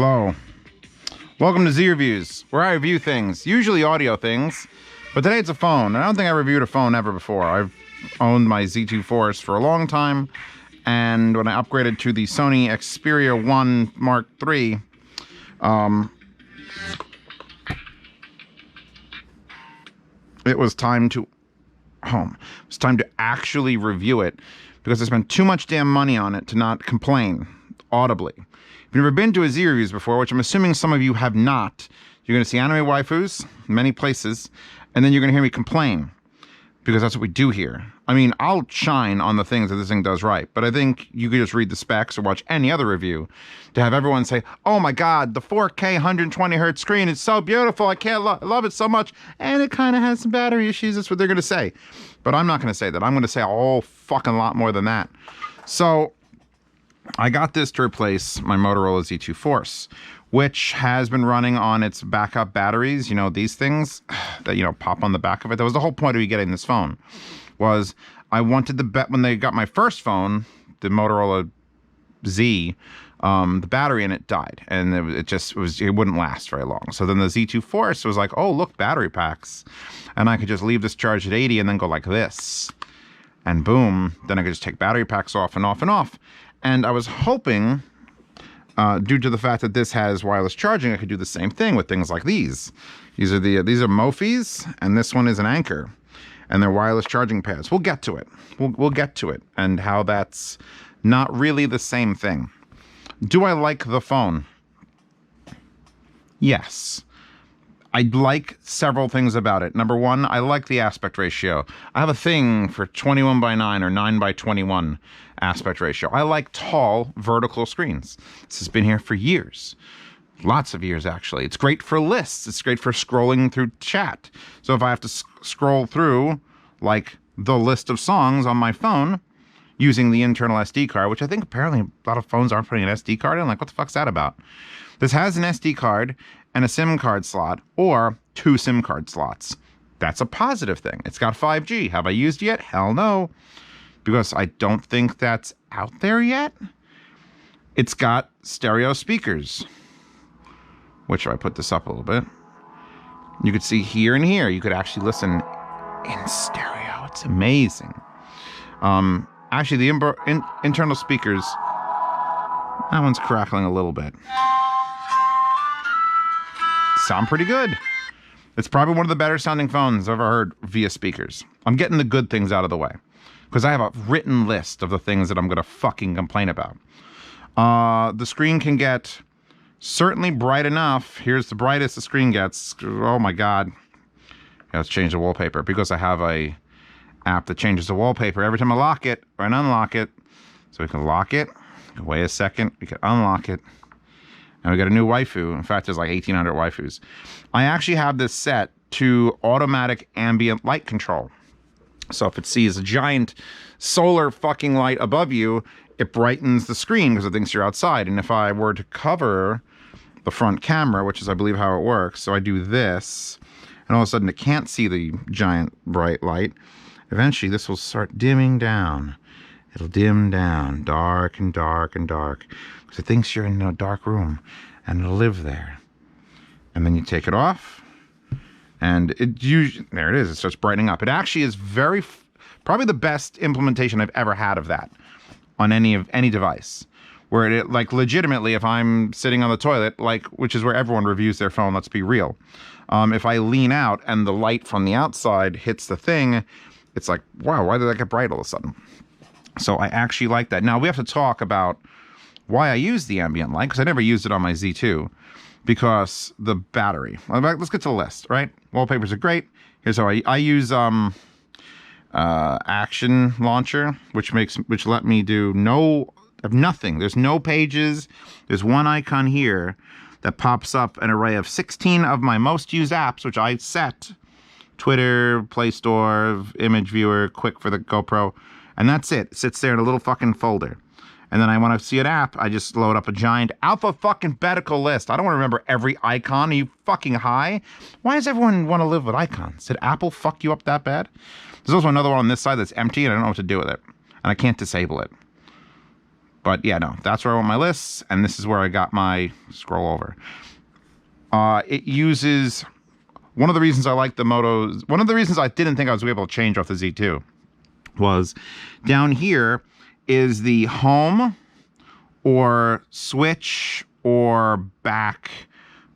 Hello. Welcome to Z Reviews, where I review things, usually audio things, but today it's a phone. I don't think I reviewed a phone ever before. I've owned my Z2 Force for a long time, and when I upgraded to the Sony Xperia 1 Mark III, it was time to actually review it because I spent too much damn money on it to not complain audibly. If you've never been to a Z Reviews before, which I'm assuming some of you have not, you're going to see anime waifus in many places, and then you're going to hear me complain, because that's what we do here. I mean, I'll shine on the things that this thing does right, but I think you could just read the specs or watch any other review to have everyone say, oh my god, the 4K 120 hertz screen is so beautiful, I can't love it so much, and it kind of has some battery issues. That's what they're going to say. But I'm not going to say that. I'm going to say a whole fucking lot more than that. So I got this to replace my Motorola Z2 Force, which has been running on its backup batteries. You know, these things that, you know, pop on the back of it. That was the whole point of you getting this phone, was I wanted the bet when they got my first phone, the Motorola Z, the battery in it died, and it wouldn't last very long. So then the Z2 Force was like, oh, look, battery packs. And I could just leave this charged at 80 and then go like this. And boom, then I could just take battery packs off and off and off. And I was hoping, due to the fact that this has wireless charging, I could do the same thing with things like these. These are Mofis, and this one is an Anchor, and they're wireless charging pads. We'll get to it. We'll get to it, and how that's not really the same thing. Do I like the phone? Yes. I like several things about it. Number one, I like the aspect ratio. I have a thing for 21:9 or 9:21 aspect ratio. I like tall vertical screens. This has been here for years. Lots of years, actually. It's great for lists. It's great for scrolling through chat. So if I have to scroll through, like, the list of songs on my phone using the internal SD card, which I think apparently a lot of phones aren't putting an SD card in. Like, what the fuck's that about? This has an SD card and a SIM card slot, or 2 SIM card slots. That's a positive thing. It's got 5G. Have I used it yet? Hell no. Because I don't think that's out there yet. It's got stereo speakers. Which, if I put this up a little bit, you could see here and here. You could actually listen in stereo. It's amazing. Actually, the internal speakers, that one's crackling a little bit. Sound pretty good. It's probably one of the better sounding phones I've ever heard via speakers. I'm getting the good things out of the way, because I have a written list of the things that I'm going to fucking complain about. The screen can get certainly bright enough. Here's the brightest the screen gets. Oh my god. Let's change the wallpaper, because I have a app that changes the wallpaper every time I lock it or unlock it. So we can lock it, wait a second, we can unlock it, and we got a new waifu. In fact, there's like 1,800 waifus. I actually have this set to automatic ambient light control. So if it sees a giant solar fucking light above you, it brightens the screen because it thinks you're outside. And if I were to cover the front camera, which is I believe how it works, so I do this, and all of a sudden it can't see the giant bright light, eventually this will start dimming down. It'll dim down, dark and dark and dark, because it thinks you're in a dark room, and it'll live there. And then you take it off, and it usually, there it is, it starts brightening up. It actually is probably the best implementation I've ever had of that on any device, where it, like, legitimately, if I'm sitting on the toilet, like, which is where everyone reviews their phone, let's be real. If I lean out and the light from the outside hits the thing, it's like, wow, why did that get bright all of a sudden? So I actually like that. Now, we have to talk about why I use the ambient light, because I never used it on my Z2, because the battery. Let's get to the list, right? Wallpapers are great. Here's how I use Action Launcher, which let me do nothing. There's no pages. There's one icon here that pops up an array of 16 of my most used apps, which I set. Twitter, Play Store, Image Viewer, Quick for the GoPro. And that's it. It sits there in a little fucking folder. And then I want to see an app, I just load up a giant alphabetical list. I don't want to remember every icon. Are you fucking high? Why does everyone want to live with icons? Did Apple fuck you up that bad? There's also another one on this side that's empty, and I don't know what to do with it. And I can't disable it. But yeah, no, that's where I want my lists, and this is where I got my scroll over. It uses, one of the reasons I like the Moto, one of the reasons I didn't think I was able to change off the Z2 was down here is the home or switch or back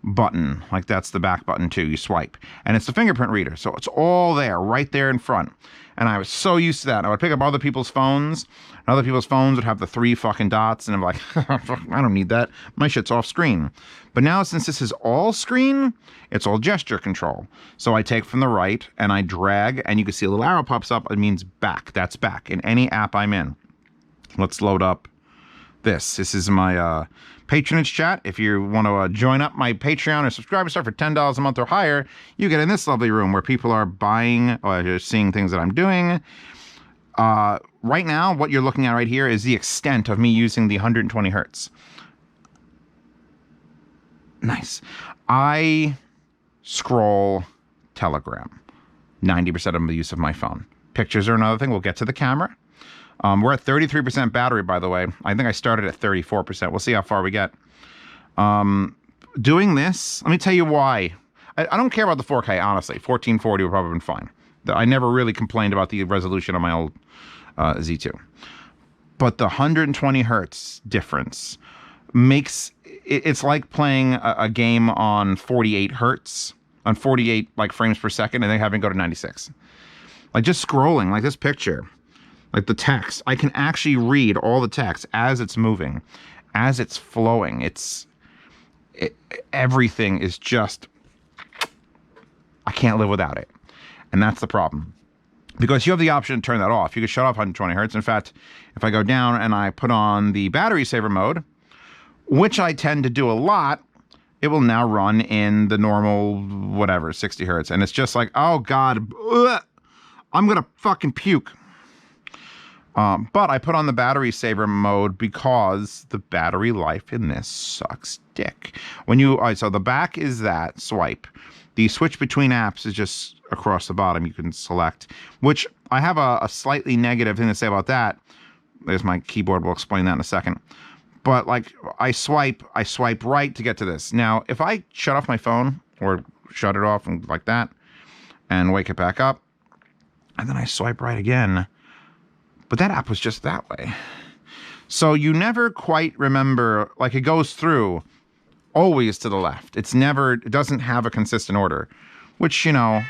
button. Like that's the back button too, you swipe. And it's the fingerprint reader, so it's all there, right there in front. And I was so used to that. I would pick up other people's phones, and other people's phones would have the 3 fucking dots, and I'm like, I don't need that. My shit's off screen. But now, since this is all screen, it's all gesture control. So I take from the right, and I drag, and you can see a little arrow pops up. It means back. That's back in any app I'm in. Let's load up this. This is my patronage chat. If you want to join up my Patreon or subscribe stuff for $10 a month or higher, you get in this lovely room where people are buying or seeing things that I'm doing. Right now, what you're looking at right here is the extent of me using the 120 hertz. Nice. I scroll Telegram 90% of the use of my phone. Pictures are another thing. We'll get to the camera. We're at 33% battery, by the way. I think I started at 34%. We'll see how far we get. Doing this, let me tell you why. I don't care about the 4K, honestly. 1440 would probably have been fine. I never really complained about the resolution on my old Z2. But the 120 hertz difference makes... It's like playing a game on 48 hertz, on 48 like frames per second, and then having to go to 96. Like just scrolling, like this picture, like the text, I can actually read all the text as it's moving, as it's flowing. Everything is just, I can't live without it. And that's the problem. Because you have the option to turn that off. You can shut off 120 hertz. In fact, if I go down and I put on the battery saver mode, which I tend to do a lot, it will now run in the normal, whatever, 60 hertz. And it's just like, oh God, ugh, I'm going to fucking puke. But I put on the battery saver mode because the battery life in this sucks dick. When you, all right, so the back is that swipe. The switch between apps is just across the bottom. You can select, which I have a slightly negative thing to say about that. There's my keyboard. We'll explain that in a second. But like I swipe right to get to this. Now, if I shut off my phone or shut it off and like that and wake it back up, and then I swipe right again, but that app was just that way. So you never quite remember, like it goes through always to the left. It doesn't have a consistent order, which, you know,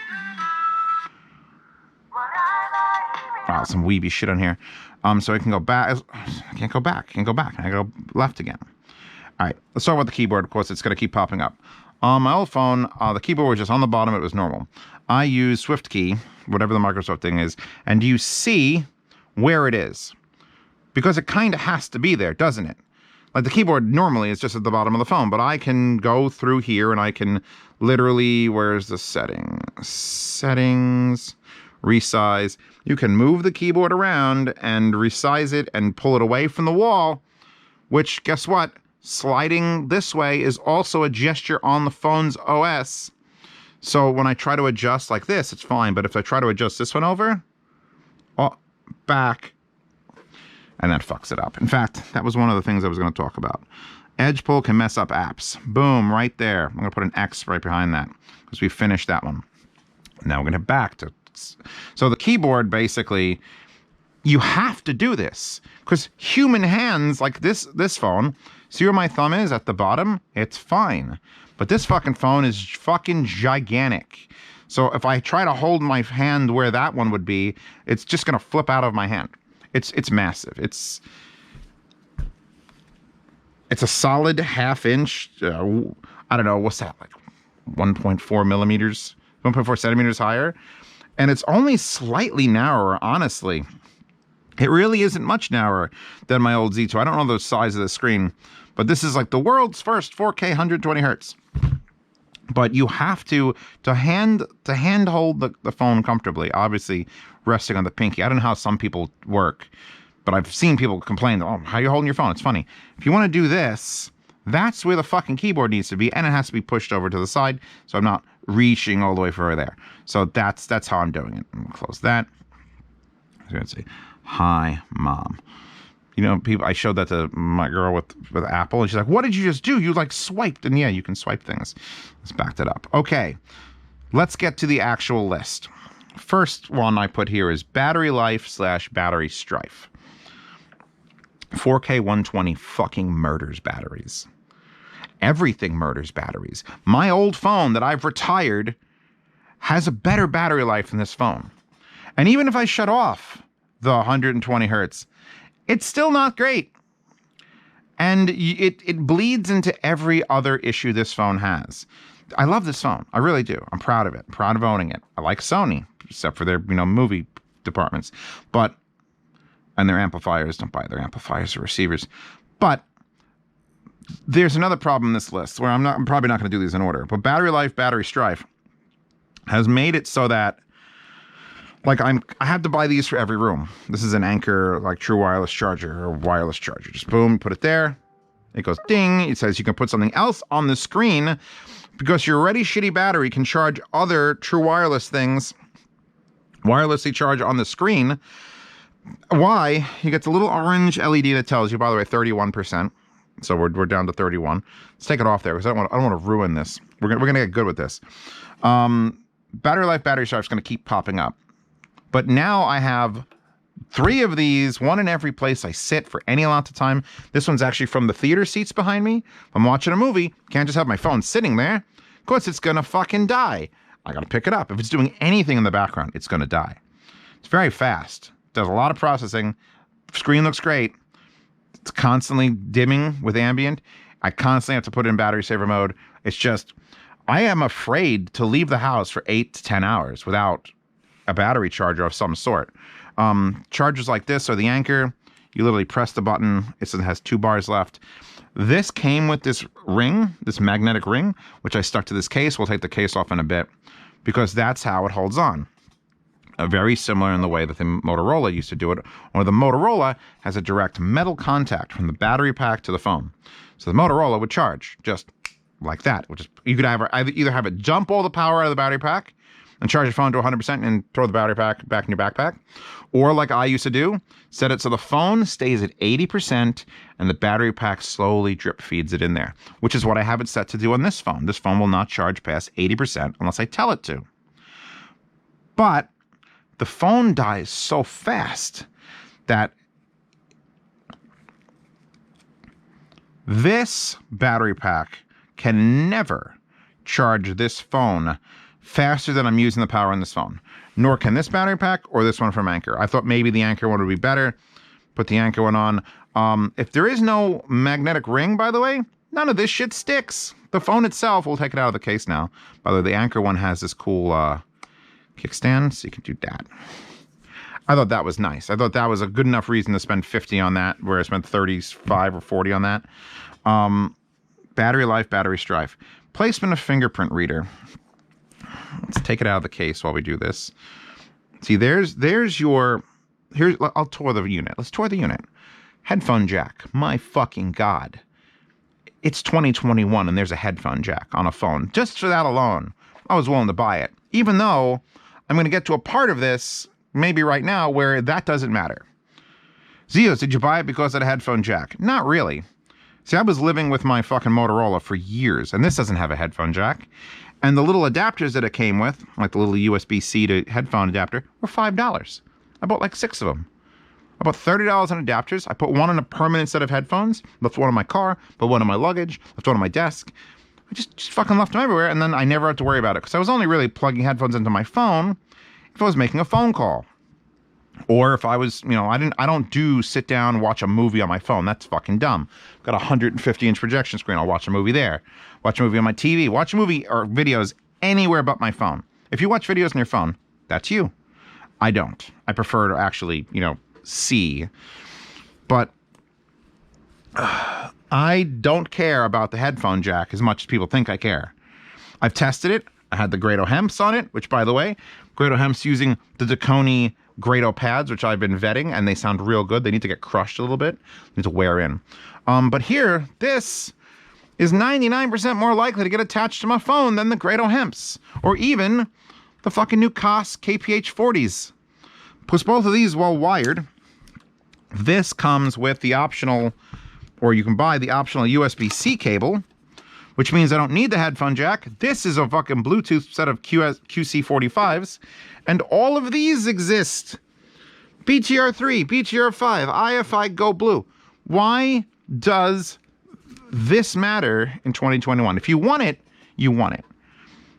wow, some weeby shit on here. So I can go back. I can't go back. I can go back. I go left again. All right, let's talk about the keyboard. Of course, it's going to keep popping up. On my old phone, the keyboard was just on the bottom. It was normal. I use Swift key, whatever the Microsoft thing is, and you see where it is. Because it kind of has to be there, doesn't it? Like the keyboard normally is just at the bottom of the phone, but I can go through here and I can literally, where's the setting? Settings, resize. You can move the keyboard around and resize it and pull it away from the wall, which, guess what? Sliding this way is also a gesture on the phone's OS. So when I try to adjust like this, it's fine. But if I try to adjust this one over, oh, back, and that fucks it up. In fact, that was one of the things I was going to talk about. Edge pull can mess up apps. Boom, right there. I'm going to put an X right behind that because we finished that one. Now we're going to back to... So the keyboard, basically, you have to do this because human hands, like this phone, see where my thumb is at the bottom? It's fine. But this fucking phone is fucking gigantic. So if I try to hold my hand where that one would be, it's just going to flip out of my hand. It's massive. It's a solid half-inch, I don't know, what's that, like 1.4 millimeters, 1.4 centimeters higher? And it's only slightly narrower, honestly. It really isn't much narrower than my old Z2. I don't know the size of the screen, but this is like the world's first 4K 120 hertz. But you have to hand hold the phone comfortably, obviously resting on the pinky. I don't know how some people work, but I've seen people complain, oh, how are you holding your phone? It's funny. If you want to do this, that's where the fucking keyboard needs to be, and it has to be pushed over to the side, so I'm not reaching all the way for there. So that's how I'm doing it. I'm gonna close that. I was gonna say, hi, Mom. You know, people. I showed that to my girl with Apple, and she's like, "What did you just do? You like swiped?" And yeah, you can swipe things. Let's back that up. Okay, let's get to the actual list. First one I put here is battery life / battery strife. 4K 120 fucking murders batteries. Everything murders batteries. My old phone that I've retired has a better battery life than this phone. And even if I shut off the 120 hertz, it's still not great. And it bleeds into every other issue this phone has. I love this phone. I really do. I'm proud of it. I'm proud of owning it. I like Sony, except for their, movie departments. And their amplifiers. Don't buy their amplifiers or receivers. But there's another problem in this list where I'm probably not going to do these in order. But battery life, battery strife has made it so that I have to buy these for every room. This is an Anker, true wireless charger or wireless charger. Just boom, put it there. It goes ding. It says you can put something else on the screen because your already shitty battery can charge other true wireless things, wirelessly charge on the screen. Why? You get the little orange LED that tells you, by the way, 31%. So we're down to 31. Let's take it off there because I don't want to ruin this. We're gonna get good with this. Battery life, battery strife is going to keep popping up. But now I have 3 of these, one in every place I sit for any amount of time. This one's actually from the theater seats behind me. If I'm watching a movie, can't just have my phone sitting there. Of course, it's going to fucking die. I got to pick it up. If it's doing anything in the background, it's going to die. It's very fast. Does a lot of processing. Screen looks great. It's constantly dimming with ambient. I constantly have to put it in battery saver mode. It's just, I am afraid to leave the house for 8 to 10 hours without a battery charger of some sort. Chargers like this or the Anker, you literally press the button. It has 2 bars left. This came with this ring, this magnetic ring, which I stuck to this case. We'll take the case off in a bit because that's how it holds on. Very similar in the way that the Motorola used to do it. Or the Motorola has a direct metal contact from the battery pack to the phone. So the Motorola would charge just like that. Which is, you could either have it jump all the power out of the battery pack and charge your phone to 100% and throw the battery pack back in your backpack. Or like I used to do, set it so the phone stays at 80% and the battery pack slowly drip feeds it in there, which is what I have it set to do on this phone. This phone will not charge past 80% unless I tell it to. But the phone dies so fast that this battery pack can never charge this phone faster than I'm using the power in this phone. Nor can this battery pack or this one from Anker. I thought maybe the Anker one would be better. Put the Anker one on. If there is no magnetic ring, by the way, none of this shit sticks. The phone itself, we'll take it out of the case now. By the way, the Anker one has this cool kickstand, so you can do that. I thought that was nice. I thought that was a good enough reason to spend 50 on that, where I spent 35 or 40 on that. Battery life, battery strife. Placement of fingerprint reader. Let's take it out of the case while we do this. See, here's I'll tour the unit. Let's tour the unit. Headphone jack. My fucking God. It's 2021 and there's a headphone jack on a phone. Just for that alone, I was willing to buy it. Even though I'm going to get to a part of this, maybe right now, where that doesn't matter. Zeos, did you buy it because of the headphone jack? Not really. See, I was living with my fucking Motorola for years, and this doesn't have a headphone jack. And the little adapters that it came with, like the little USB-C to headphone adapter, were $5. I bought like 6 of them. I bought $30 on adapters. I put one on a permanent set of headphones, left one in my car, put one on my luggage, left one on my desk. I just fucking left them everywhere, and then I never had to worry about it, because I was only really plugging headphones into my phone if I was making a phone call. Or if I was, I don't do sit down, watch a movie on my phone. That's fucking dumb. I've got a 150-inch projection screen. I'll watch a movie there. Watch a movie on my TV. Watch a movie or videos anywhere but my phone. If you watch videos on your phone, that's you. I don't. I prefer to actually, see. But I don't care about the headphone jack as much as people think I care. I've tested it. I had the Grado Hemps on it, which, by the way, Grado Hemps using the Dakoni Grado pads, which I've been vetting, and they sound real good. They need to get crushed a little bit. They need to wear in. But here, this is 99% more likely to get attached to my phone than the Grado Hemps, or even the fucking new Koss KPH 40s. Plus both of these, well wired, This comes with the optional, or you can buy the optional USB-C cable, which means I don't need the headphone jack. This is a fucking Bluetooth set of QC45s, and all of these exist. BTR3, BTR5, IFI Go Blue. Why does this matter in 2021? If you want it, you want it.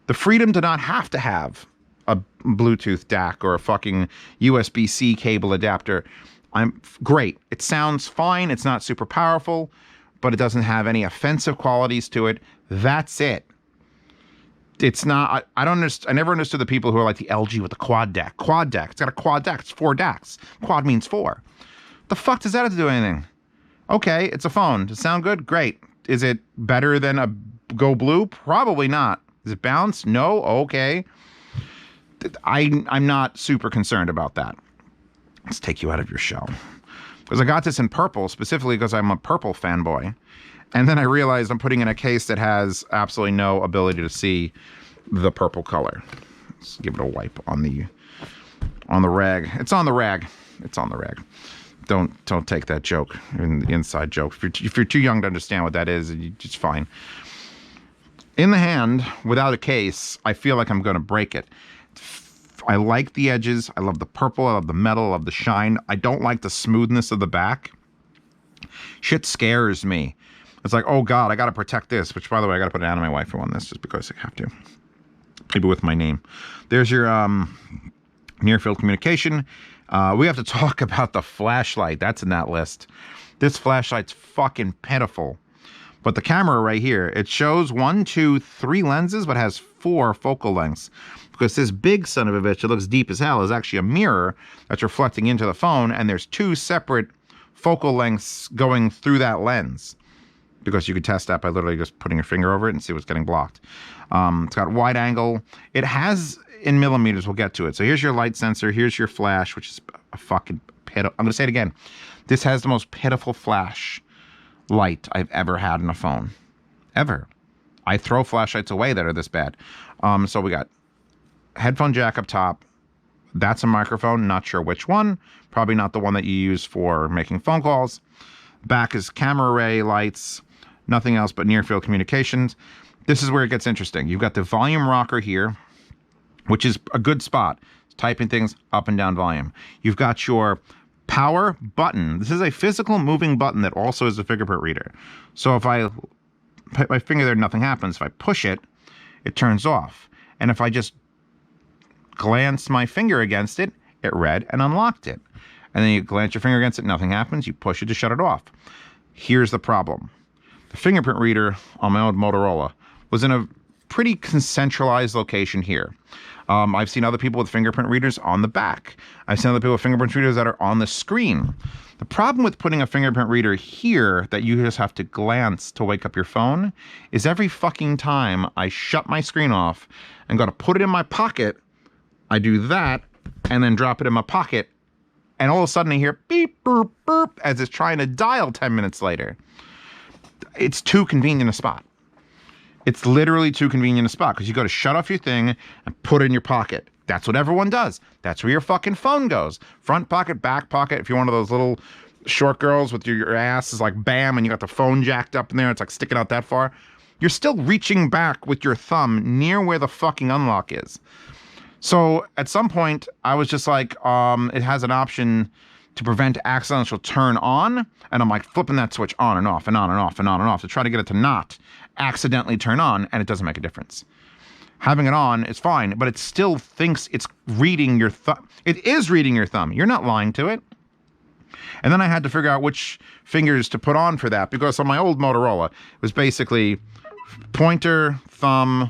The freedom to not have to have a Bluetooth DAC or a fucking USB-C cable adapter. I'm great. It sounds fine. It's not super powerful, but it doesn't have any offensive qualities to it. That's it. It's not, I don't understand. I never understood the people who are like the LG with the quad DAC. Quad DAC. It's got a quad DAC. It's 4 DACs. Quad means 4. The fuck does that have to do anything? Okay, it's a phone. Does it sound good? Great. Is it better than a Go Blue? Probably not. Is it balanced? No. Okay. I'm not super concerned about that. Let's take you out of your shell. Because I got this in purple, specifically because I'm a purple fanboy. And then I realized I'm putting in a case that has absolutely no ability to see the purple color. Let's give it a wipe on the rag. It's on the rag. It's on the rag. Don't take that joke, the inside joke. If you're too young to understand what that is, it's fine. In the hand, without a case, I feel like I'm going to break it. I like the edges. I love the purple. I love the metal. I love the shine. I don't like the smoothness of the back. Shit scares me. It's like, oh God, I got to protect this. Which, by the way, I got to put an anime waifu on this just because I have to. Maybe with my name. There's your near-field communication. We have to talk about the flashlight. That's in that list. This flashlight's fucking pitiful. But the camera right here, it shows 1, 2, 3 lenses, but has 4 focal lengths. Because this big son of a bitch, it looks deep as hell, is actually a mirror that's reflecting into the phone, and there's 2 separate focal lengths going through that lens. Because you could test that by literally just putting your finger over it and see what's getting blocked. It's got wide angle. It has in millimeters, we'll get to it. So here's your light sensor, here's your flash, which is a fucking pitiful. I'm gonna say it again. This has the most pitiful flash light I've ever had in a phone. Ever. I throw flashlights away that are this bad. So we got headphone jack up top. That's a microphone, not sure which one. Probably not the one that you use for making phone calls. Back is camera array lights, nothing else but near field communications. This is where it gets interesting. You've got the volume rocker here, which is a good spot. Typing things up and down volume. You've got your power button. This is a physical moving button that also is a fingerprint reader. So if I put my finger there, nothing happens. If I push it, it turns off. And if I just glance my finger against it, it read and unlocked it. And then you glance your finger against it, nothing happens. You push it to shut it off. Here's the problem. The fingerprint reader on my old Motorola was in a pretty centralized location here. I've seen other people with fingerprint readers on the back. I've seen other people with fingerprint readers that are on the screen. The problem with putting a fingerprint reader here that you just have to glance to wake up your phone is every fucking time I shut my screen off and go to put it in my pocket, I do that and then drop it in my pocket, and all of a sudden I hear beep, boop, boop as it's trying to dial 10 minutes later. It's too convenient a spot. It's literally too convenient a spot because you go to shut off your thing and put it in your pocket. That's what everyone does. That's where your fucking phone goes. Front pocket, back pocket. If you're one of those little short girls with your ass is like bam and you got the phone jacked up in there, it's like sticking out that far. You're still reaching back with your thumb near where the fucking unlock is. So at some point I was just like, it has an option to prevent accidental turn on. And I'm like flipping that switch on and off and on and off and on and off to try to get it to not accidentally turn on, and it doesn't make a difference. Having it on is fine, but it still thinks it's reading your thumb. It is reading your thumb. You're not lying to it. And then I had to figure out which fingers to put on for that, because on my old Motorola, it was basically pointer, thumb,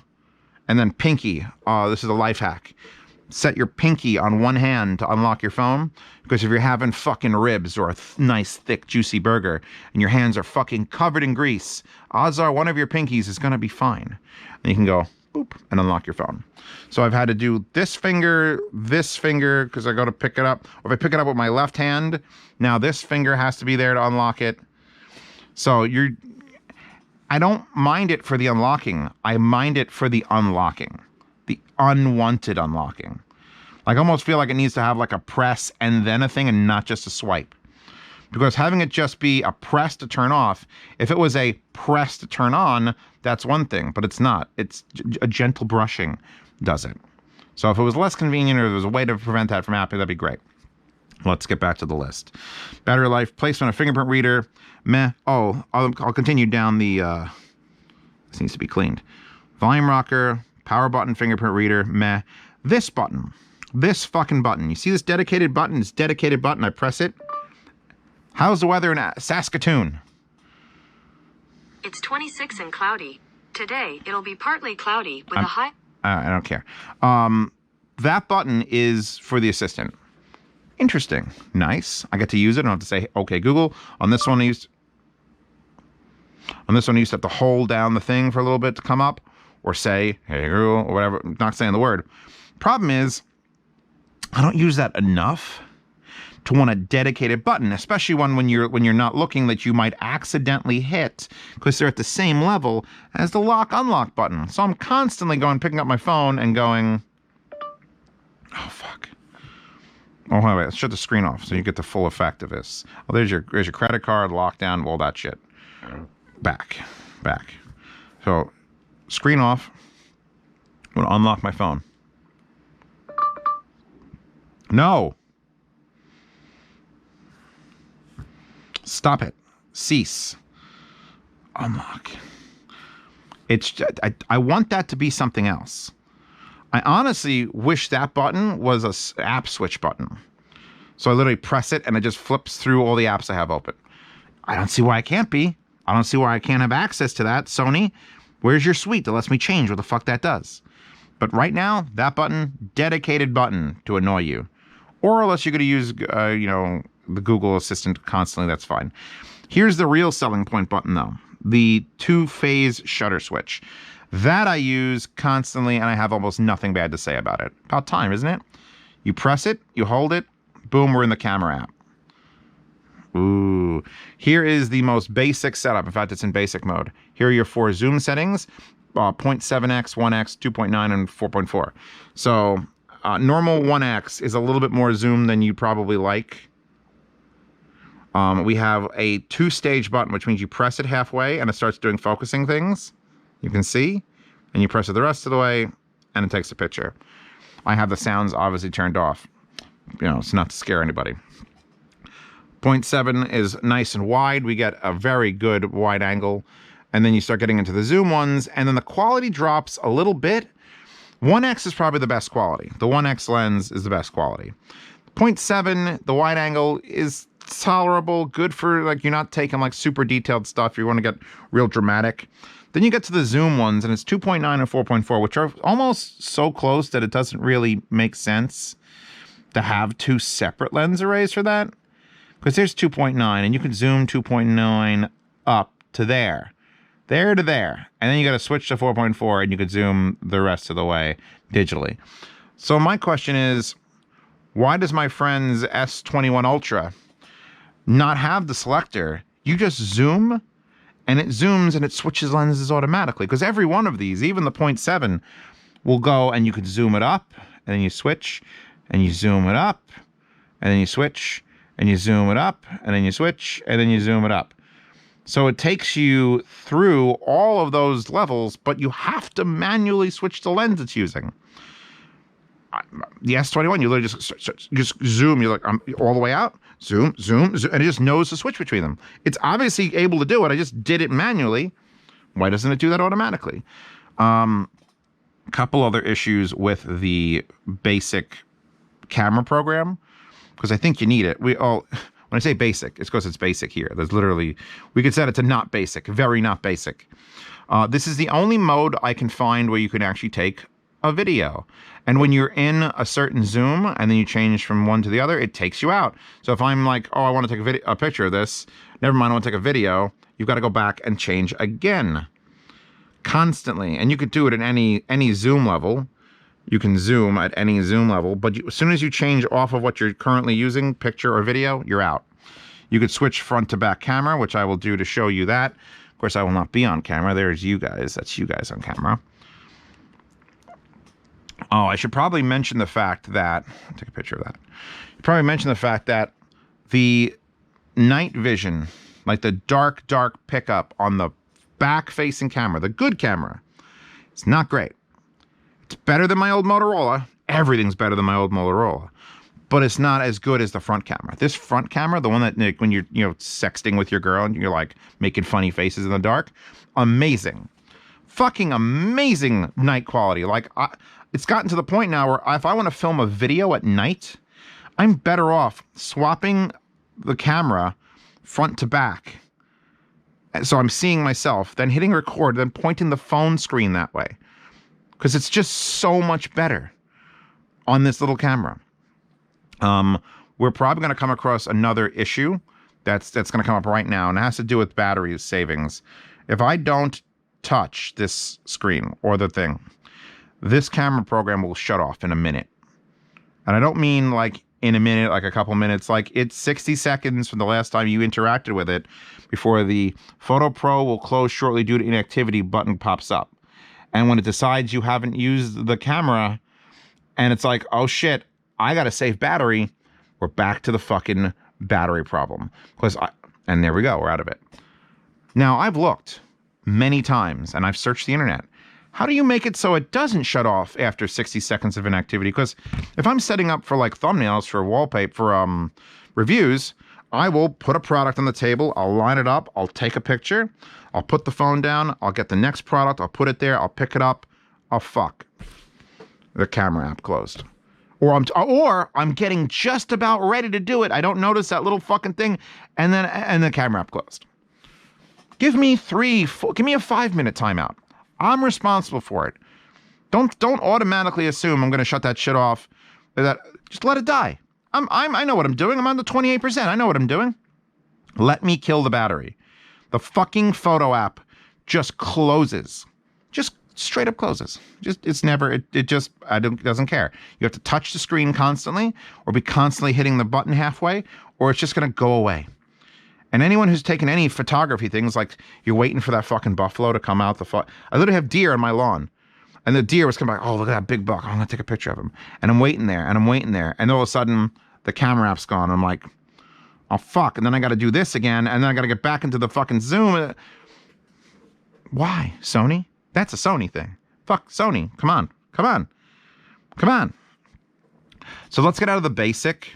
and then pinky. This is a life hack. Set your pinky on one hand to unlock your phone, because if you're having fucking ribs or a nice thick juicy burger and your hands are fucking covered in grease, odds are one of your pinkies is going to be fine. And you can go boop and unlock your phone. So I've had to do this finger because I go to pick it up. Or if I pick it up with my left hand, now this finger has to be there to unlock it. So I don't mind it for the unlocking. I mind it for the unlocking. The unwanted unlocking. Like, I almost feel like it needs to have like a press and then a thing and not just a swipe. Because having it just be a press to turn off, if it was a press to turn on, that's one thing, but it's not. It's a gentle brushing does it. So if it was less convenient or there was a way to prevent that from happening, that'd be great. Let's get back to the list. Battery life, placement of fingerprint reader, meh. Oh, I'll continue down the, this needs to be cleaned. Volume rocker, power button, fingerprint reader, meh. This button, this fucking button. You see this dedicated button? It's dedicated button. I press it. How's the weather in Saskatoon? It's 26 and cloudy. Today, it'll be partly cloudy with a high... I don't care. That button is for the assistant. Interesting. Nice. I get to use it. I don't have to say, okay, Google. On this one, I used to have to hold down the thing for a little bit to come up, or say, hey, Google, or whatever. I'm not saying the word. Problem is, I don't use that enough to want a dedicated button, especially when you're not looking, that you might accidentally hit because they're at the same level as the lock-unlock button. So I'm constantly picking up my phone and going, oh, fuck. Oh, wait, let's shut the screen off so you get the full effect of this. Oh, there's your credit card, lockdown, all that shit. Back. So, screen off. I'm going to unlock my phone. No. Stop it. Cease. Unlock. It's I want that to be something else. I honestly wish that button was a app switch button. So I literally press it and it just flips through all the apps I have open. I don't see why it can't be. I don't see why I can't have access to that. Sony, where's your suite that lets me change what the fuck that does? But right now, that button, dedicated button to annoy you. Or unless you're going to use, the Google Assistant constantly, that's fine. Here's the real selling point button, though. The two-phase shutter switch. That I use constantly, and I have almost nothing bad to say about it. About time, isn't it? You press it, you hold it, boom, we're in the camera app. Ooh. Here is the most basic setup. In fact, it's in basic mode. Here are your 4 zoom settings, 0.7x, 1x, 2.9, and 4.4. So normal 1x is a little bit more zoom than you'd probably like. We have a 2-stage button, which means you press it halfway and it starts doing focusing things. You can see, and you press it the rest of the way, and it takes a picture. I have the sounds obviously turned off. It's not to scare anybody. 0.7 is nice and wide. We get a very good wide angle, and then you start getting into the zoom ones, and then the quality drops a little bit. 1x is probably the best quality. The 1x lens is the best quality. 0.7, the wide angle is tolerable, good for you're not taking super detailed stuff. You want to get real dramatic. Then you get to the zoom ones, and it's 2.9 and 4.4, which are almost so close that it doesn't really make sense to have 2 separate lens arrays for that. Because there's 2.9, and you can zoom 2.9 up to there to there. And then you got to switch to 4.4, and you could zoom the rest of the way digitally. So my question is, why does my friend's S21 Ultra not have the selector? You just zoom, and it zooms and it switches lenses automatically. Because every one of these, even the 0.7, will go and you could zoom it up, and then you switch, and you zoom it up, and then you switch, and you zoom it up, and then you switch, and then you zoom it up. So it takes you through all of those levels, but you have to manually switch the lens it's using. The S21, you literally just zoom. You're I'm all the way out, zoom, zoom, zoom, and it just knows to switch between them. It's obviously able to do it. I just did it manually. Why doesn't it do that automatically? Couple other issues with the basic camera program, because I think you need it. When I say basic, it's because it's basic here. There's literally, we could set it to not basic, very not basic. This is the only mode I can find where you can actually take a video. And when you're in a certain zoom and then you change from one to the other, it takes you out. So if I'm I want to take a picture of this, never mind, I want to take a video, you've got to go back and change again constantly. And you could do it at any zoom level. You can zoom at any zoom level, but as soon as you change off of what you're currently using, picture or video, you're out. You could switch front to back camera, which I will do to show you that. Of course, I will not be on camera. There's you guys. That's you guys on camera. Oh, I should probably mention the fact that, take a picture of that. Probably mention the fact that the night vision, like the dark pickup on the back-facing camera, the good camera, it's not great. It's better than my old Motorola. Everything's better than my old Motorola. But it's not as good as the front camera. This front camera, the one that when you're sexting with your girl and you're like making funny faces in the dark, amazing. Fucking amazing night quality. Like, it's gotten to the point now where if I want to film a video at night, I'm better off swapping the camera front to back, so I'm seeing myself, then hitting record, then pointing the phone screen that way, because it's just so much better on this little camera. We're probably going to come across another issue that's going to come up right now, and it has to do with battery savings. If I don't touch this screen or the thing, this camera program will shut off in a minute. And I don't mean like in a minute, like a couple minutes, like it's 60 seconds from the last time you interacted with it before the Photo Pro will close shortly due to inactivity button pops up. And when it decides you haven't used the camera and it's like, oh shit, I got to save battery, we're back to the fucking battery problem. And there we go, we're out of it. Now, I've looked many times and I've searched the internet. How do you make it so it doesn't shut off after 60 seconds of inactivity? Because if I'm setting up for like thumbnails for wallpaper, for reviews, I will put a product on the table, I'll line it up, I'll take a picture, I'll put the phone down, I'll get the next product, I'll put it there, I'll pick it up, oh fuck, the camera app closed. Or I'm getting just about ready to do it, I don't notice that little fucking thing, and the camera app closed. Give me a 5-minute timeout. I'm responsible for it. Don't automatically assume I'm going to shut that shit off. Just let it die. I know what I'm doing. I'm on the 28%. I know what I'm doing. Let me kill the battery. The fucking photo app just closes. Just straight up closes. It doesn't care. You have to touch the screen constantly or be constantly hitting the button halfway, or it's just going to go away. And anyone who's taken any photography things, like you're waiting for that fucking buffalo to come out I literally have deer on my lawn. And the deer was coming back, oh, look at that big buck. I'm going to take a picture of him. And I'm waiting there, and I'm waiting there. And all of a sudden, the camera app's gone. I'm like, oh, fuck. And then I got to do this again, and then I got to get back into the fucking Zoom. Why, Sony? That's a Sony thing. Fuck, Sony. Come on. So let's get out of the basic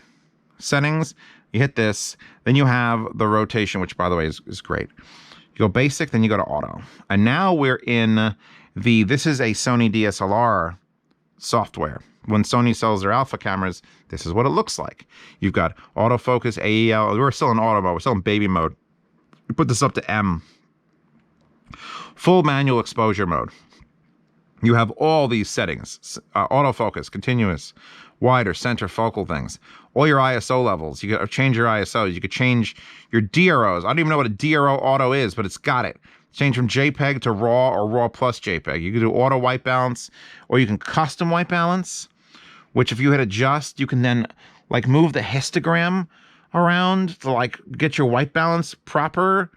settings. You hit this, then you have the rotation, which by the way is great. You go basic, then you go to auto. And now we're in this is a Sony DSLR software. When Sony sells their alpha cameras, this is what it looks like. You've got autofocus, AEL. We're still in auto mode. We're still in baby mode. We put this up to M. Full manual exposure mode. You have all these settings. Autofocus, continuous, wider, center, focal things. All your ISO levels. You can change your ISOs. You could change your DROs. I don't even know what a DRO auto is, but it's got it. Change from JPEG to RAW or RAW plus JPEG. You can do auto white balance, or you can custom white balance, which if you hit adjust, you can then like move the histogram around to like get your white balance proper.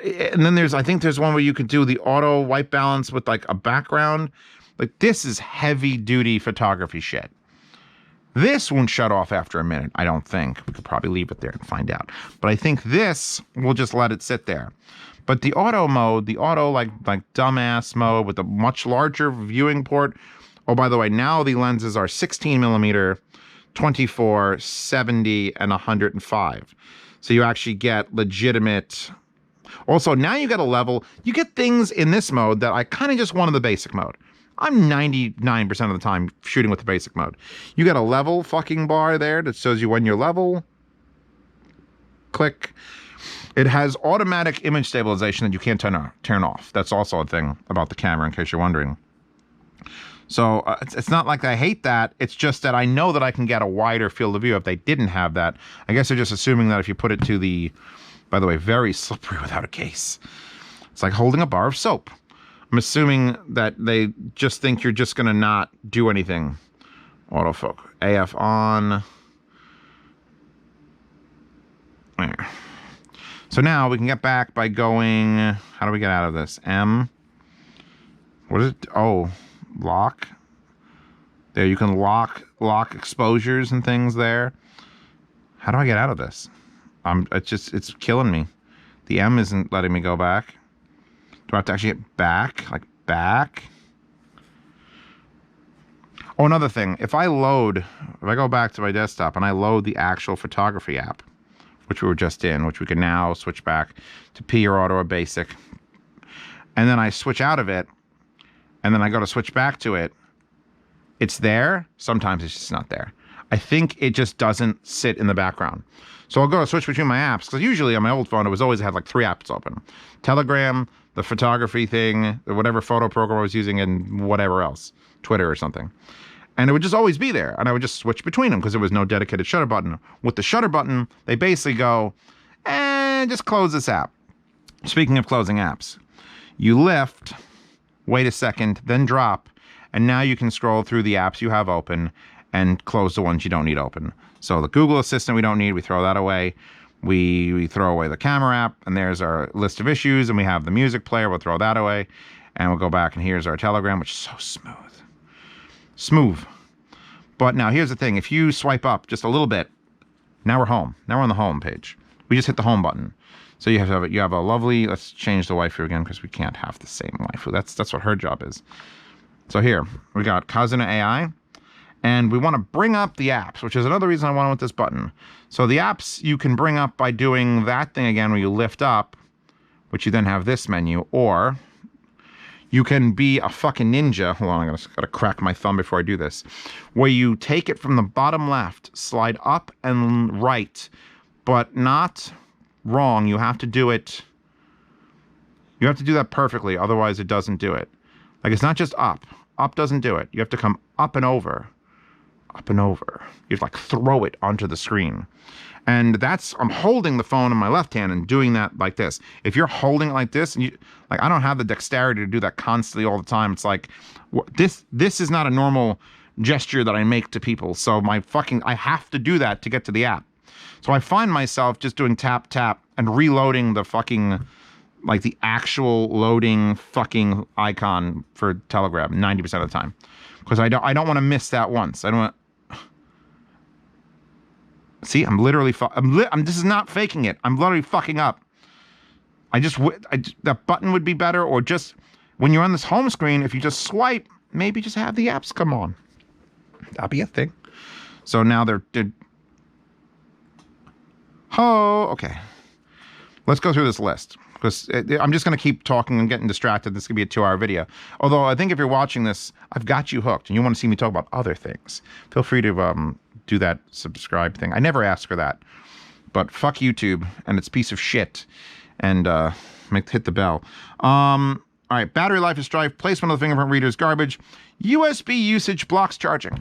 And then I think there's one where you could do the auto white balance with like a background. Like, this is heavy duty photography shit. This won't shut off after a minute, I don't think. We could probably leave it there and find out. But I think this, we'll just let it sit there. But the auto mode, like dumbass mode with a much larger viewing port. Oh, by the way, now the lenses are 16 millimeter, 24, 70, and 105. So you actually get legitimate. Also, now you get a level. You get things in this mode that I kind of just wanted the basic mode. I'm 99% of the time shooting with the basic mode. You got a level fucking bar there that shows you when you're level. Click. It has automatic image stabilization that you can't turn off. That's also a thing about the camera, in case you're wondering. So it's not like I hate that. It's just that I know that I can get a wider field of view if they didn't have that. I guess they're just assuming that if you put it to the, by the way, very slippery without a case. It's like holding a bar of soap. I'm assuming that they just think you're just going to not do anything. Autofocus. AF on. There. So now we can get back by going... How do we get out of this? M. What is it? Oh, lock. There, you can lock exposures and things there. How do I get out of this? It's killing me. The M isn't letting me go back. Do I have to actually get back? Like back? Oh, another thing. If I go back to my desktop and I load the actual photography app, which we were just in, which we can now switch back to P or Auto or Basic, and then I switch out of it, and then I go to switch back to it, it's there. Sometimes it's just not there. I think it just doesn't sit in the background. So I'll go to switch between my apps, because usually on my old phone, it was always had like 3 apps open. Telegram, the photography thing, whatever photo program I was using, and whatever else, Twitter or something. And it would just always be there, and I would just switch between them because there was no dedicated shutter button. With the shutter button, they basically go, just close this app. Speaking of closing apps, you lift, wait a second, then drop, and now you can scroll through the apps you have open and close the ones you don't need open. So the Google Assistant we don't need, we throw that away. We throw away the camera app, and there's our list of issues, and we have the music player, we'll throw that away, and we'll go back, and here's our Telegram, which is so smooth. Smooth. But now here's the thing. If you swipe up just a little bit, now we're home. Now we're on the home page. We just hit the home button. So you have a lovely, let's change the waifu again because we can't have the same waifu. That's what her job is. So here, we got Kazuna AI. And we want to bring up the apps, which is another reason I want this button. So the apps you can bring up by doing that thing again where you lift up, which you then have this menu, or you can be a fucking ninja. Hold on, I gotta crack my thumb before I do this. Where you take it from the bottom left, slide up and right, but not wrong. You have to do it. You have to do that perfectly, otherwise it doesn't do it. Like, it's not just up. Up doesn't do it. You have to come up and over. Up and over. You have to like throw it onto the screen. And that's, I'm holding the phone in my left hand and doing that like this. If you're holding it like this, and I don't have the dexterity to do that constantly all the time. It's like, this is not a normal gesture that I make to people. So I have to do that to get to the app. So I find myself just doing tap, tap, and reloading the fucking, like the actual loading fucking icon for Telegram 90% of the time. Because I don't want to miss that once. I don't want. See, I'm literally, this is not faking it. I'm literally fucking up. That button would be better, or just, when you're on this home screen, if you just swipe, maybe just have the apps come on. That'd be a thing. So now they're okay. Let's go through this list, because I'm just going to keep talking and getting distracted. This could be a 2-hour video. Although I think if you're watching this, I've got you hooked, and you want to see me talk about other things. Feel free to do that subscribe thing. I never ask for that, but fuck YouTube and its piece of shit, and hit the bell. All right, battery life is strife. Placement of the fingerprint reader is garbage. USB usage blocks charging.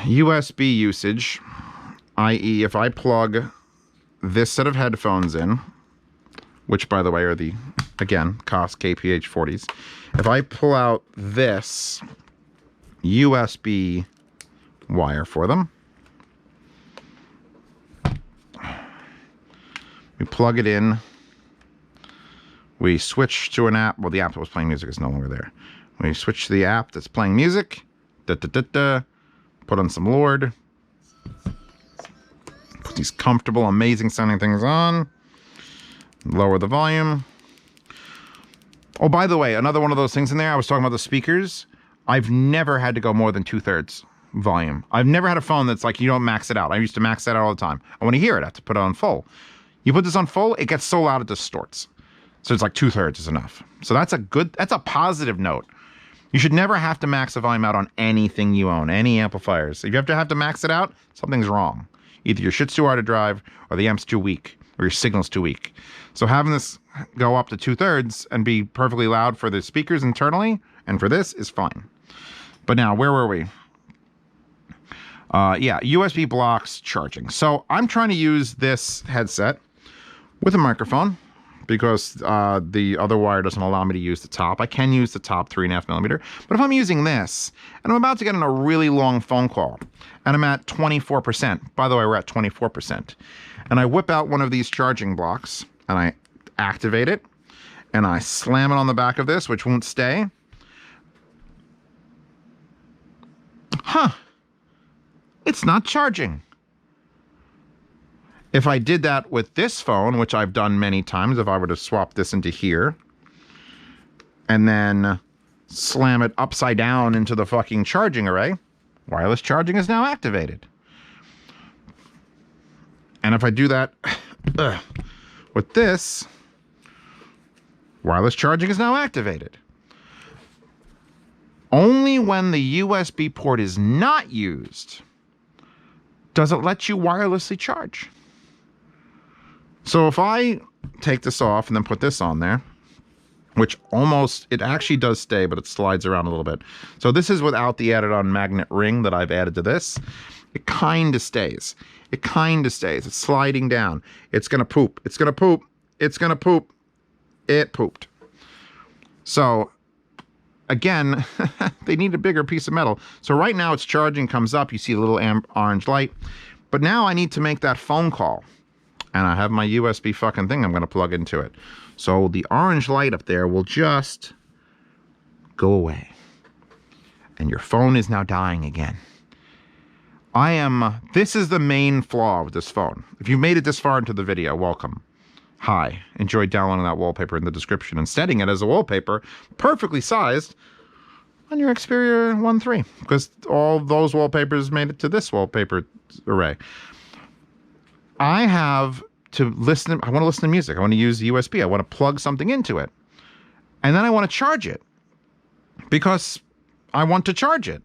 USB usage, i.e. if I plug this set of headphones in, which by the way are the, again, Koss KPH 40s. If I pull out this USB wire for them, we plug it in, we switch to an app. Well, the app that was playing music is no longer there. We switch to the app that's playing music, put on some Lord, put these comfortable, amazing sounding things on, lower the volume. Oh, by the way, another one of those things in there, I was talking about the speakers. I've never had to go more than 2/3 volume. I've never had a phone that's like, you don't max it out. I used to max that out all the time. I want to hear it. I have to put it on full. You put this on full, it gets so loud it distorts. So it's like 2/3 is enough. So that's a positive note. You should never have to max the volume out on anything you own, any amplifiers. If you have to max it out, something's wrong. Either your shit's too hard to drive, or the amp's too weak, or your signal's too weak. So having this go up to 2/3 and be perfectly loud for the speakers internally and for this is fine. But now, where were we? Yeah, USB blocks charging. So I'm trying to use this headset with a microphone because the other wire doesn't allow me to use the top. I can use the top 3.5mm, but if I'm using this and I'm about to get on a really long phone call and I'm at 24%, by the way, we're at 24%, and I whip out one of these charging blocks and I activate it and I slam it on the back of this, which won't stay. Huh. It's not charging. If I did that with this phone, which I've done many times, if I were to swap this into here and then slam it upside down into the fucking charging array, wireless charging is now activated. And if I do that with this, wireless charging is now activated. Only when the USB port is not used does it let you wirelessly charge. So if I take this off and then put this on there, which almost, it actually does stay, but it slides around a little bit. So this is without the added on magnet ring that I've added to this. It kind of stays. It kind of stays. It's sliding down. It's going to poop. It's going to poop. It's going to poop. It pooped. So again, they need a bigger piece of metal. So right now it's charging, comes up. You see a little orange light. But now I need to make that phone call. And I have my USB fucking thing I'm going to plug into it. So the orange light up there will just go away. And your phone is now dying again. This is the main flaw with this phone. If you made it this far into the video, welcome. Hi, enjoy downloading that wallpaper in the description and setting it as a wallpaper, perfectly sized, on your Xperia 1.3. Because all those wallpapers made it to this wallpaper array. I have to listen. I want to listen to music. I want to use USB. I want to plug something into it. And then I want to charge it. Because I want to charge it.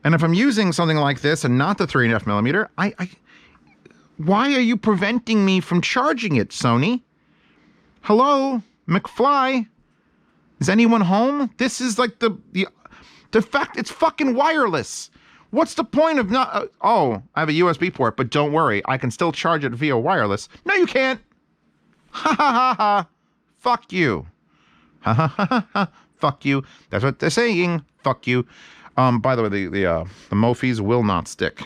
And if I'm using something like this and not the 3.5 millimeter, why are you preventing me from charging it, Sony? Hello, McFly? Is anyone home? This is like the fact it's fucking wireless. What's the point of not... oh, I have a USB port, but don't worry. I can still charge it via wireless. No, you can't. Ha ha ha ha. Fuck you. Ha ha ha ha ha. Fuck you. That's what they're saying. Fuck you. By the way, the Mofis will not stick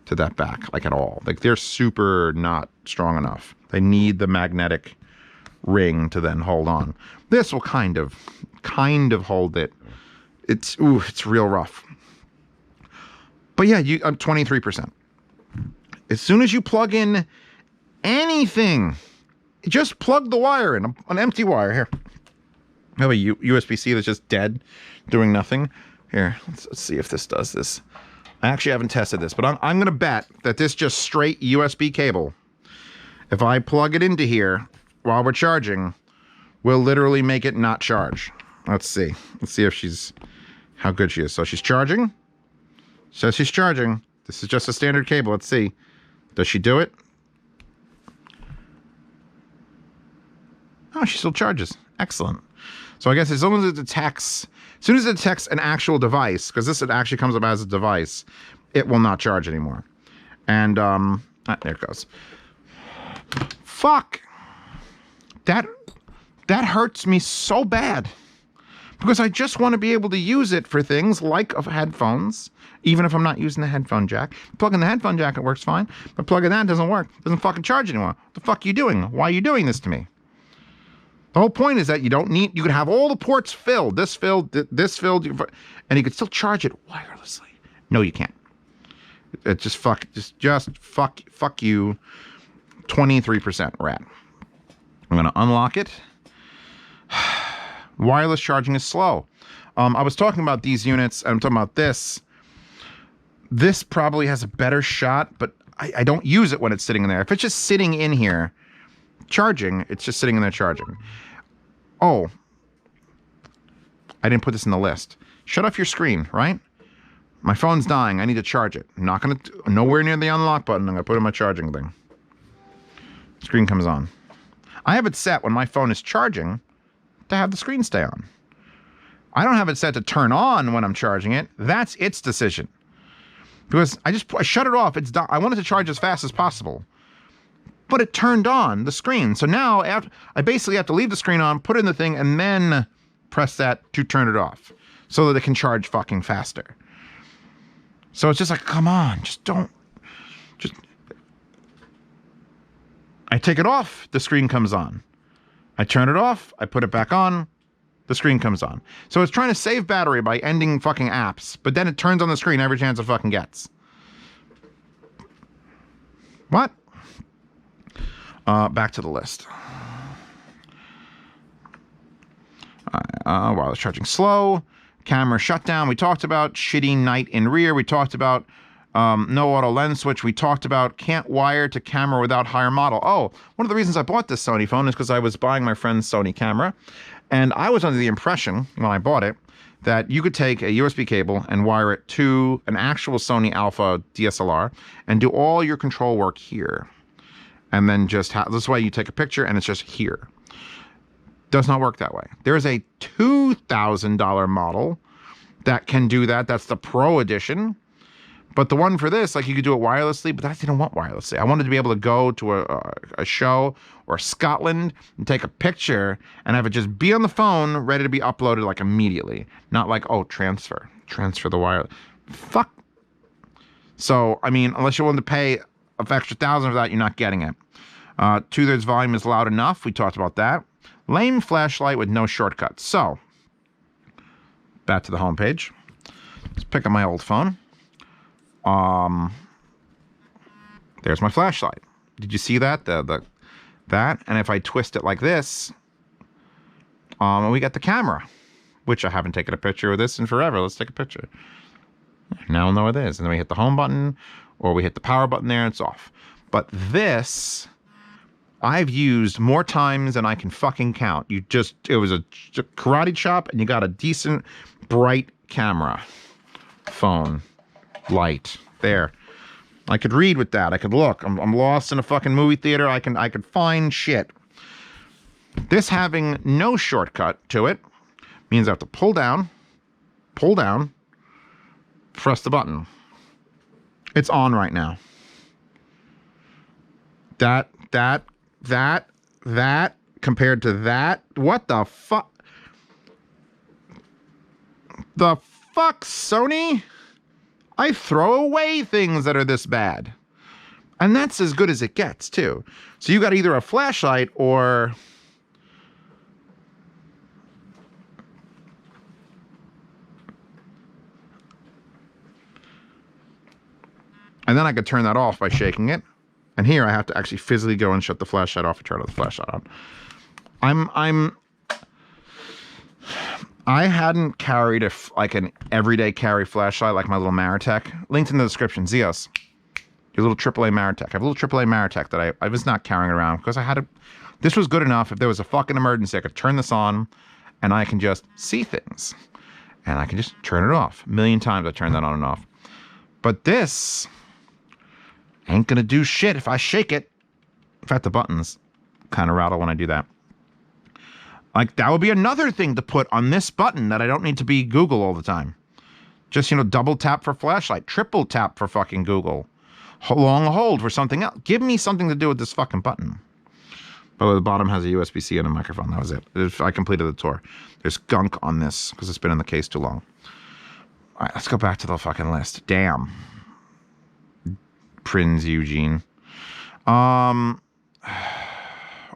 to that back, like at all. Like they're super not strong enough. They need the magnetic ring to then hold on. This will kind of hold it. It's real rough. But yeah, I'm 23%. As soon as you plug in anything, just plug the wire in, an empty wire here. I have a USB-C that's just dead, doing nothing. Here, let's see if this does this. I actually haven't tested this, but I'm going to bet that this just straight USB cable, if I plug it into here while we're charging, will literally make it not charge. Let's see. Let's see if how good she is. So she's charging. Says she's charging. This is just a standard cable. Let's see. Does she do it? Oh, she still charges. Excellent. So I guess as soon as it detects an actual device, because this actually comes up as a device, it will not charge anymore. And there it goes. Fuck. That hurts me so bad. Because I just want to be able to use it for things like headphones, even if I'm not using the headphone jack. Plugging the headphone jack, it works fine. But plugging that doesn't work. Doesn't fucking charge anymore. What the fuck are you doing? Why are you doing this to me? The whole point is that you could have all the ports filled, this filled, and you could still charge it wirelessly. No, you can't. It just fuck you. 23% rat. I'm gonna unlock it. Wireless charging is slow. I was talking about these units, and I'm talking about this. This probably has a better shot, but I don't use it when it's sitting in there. If it's just sitting in here charging, it's just sitting in there charging. Oh, I didn't put this in the list. Shut off your screen, right? My phone's dying. I need to charge it. I'm not going to, nowhere near the unlock button. I'm going to put it in my charging thing. Screen comes on. I have it set when my phone is charging to have the screen stay on. I don't have it set to turn on when I'm charging it. That's its decision. Because I shut it off. It's done. I want it to charge as fast as possible. But it turned on the screen. So now I basically have to leave the screen on, put it in the thing, and then press that to turn it off. So that it can charge fucking faster. So it's just like, come on, I take it off, the screen comes on. I turn it off, I put it back on, the screen comes on. So it's trying to save battery by ending fucking apps, but then it turns on the screen every chance it fucking gets. What? Back to the list. Wireless charging slow. Camera shutdown. We talked about shitty night in rear. We talked about no auto lens switch. We talked about can't wire to camera without higher model. Oh, one of the reasons I bought this Sony phone is because I was buying my friend's Sony camera. And I was under the impression when I bought it that you could take a USB cable and wire it to an actual Sony Alpha DSLR and do all your control work here. And then just this way you take a picture and it's just here. Does not work that way. There is a $2,000 model that can do that. That's the Pro Edition. But the one for this, like you could do it wirelessly, but I didn't want wirelessly. I wanted to be able to go to a show or Scotland and take a picture and have it just be on the phone, ready to be uploaded like immediately. Not like, oh, transfer the wire. Fuck. So, I mean, unless you're willing to pay an extra $1,000 for that, you're not getting it. 2/3 volume is loud enough. We talked about that. Lame flashlight with no shortcuts. So, back to the home page. Let's pick up my old phone. There's my flashlight. Did you see that? That? And if I twist it like this, we got the camera, which I haven't taken a picture of this in forever. Let's take a picture. Now we'll know what it is. And then we hit the home button, or we hit the power button there, and it's off. But this, I've used more times than I can fucking count. It was a karate chop, and you got a decent, bright camera. Phone. Light. There. I could read with that. I could look. I'm lost in a fucking movie theater. I could find shit. This having no shortcut to it means I have to pull down, press the button. It's on right now. That compared to that, what the fuck? The fuck, Sony? I throw away things that are this bad. And that's as good as it gets, too. So you got either a flashlight or... And then I could turn that off by shaking it. And here I have to actually physically go and shut the flashlight off and turn the flashlight on. I hadn't carried an everyday carry flashlight like my little Maritech. Linked in the description. Zeos, your little AAA Maritech. I have a little AAA Maritech that I was not carrying around because this was good enough. If there was a fucking emergency, I could turn this on and I can just see things. And I can just turn it off. A million times I turned that on and off. But this ain't gonna do shit if I shake it. In fact, the buttons kind of rattle when I do that. Like, that would be another thing to put on this button that I don't need to be Google all the time. Just, double tap for flashlight, triple tap for fucking Google, long hold for something else. Give me something to do with this fucking button. By the way, the bottom has a USB-C and a microphone. That was it. I completed the tour. There's gunk on this because it's been in the case too long. All right, let's go back to the fucking list. Damn. Prinz Eugene. Auto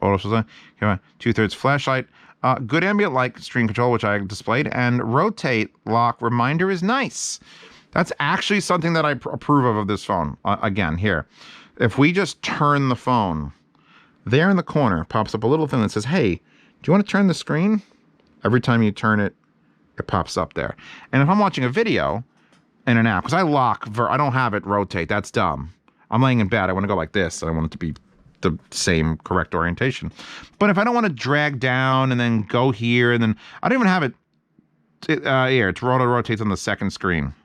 2/3 flashlight. Good ambient light stream control, which I displayed, and rotate lock reminder is nice. That's actually something that I approve of this phone. Again, here. If we just turn the phone, there in the corner pops up a little thing that says, hey, do you want to turn the screen? Every time you turn it, it pops up there. And if I'm watching a video in an app, because I don't have it rotate, that's dumb. I'm laying in bed, I want to go like this, I want it to be the same correct orientation. But if I don't want to drag down and then go here, and then I don't even have it here, it's rotates on the second screen.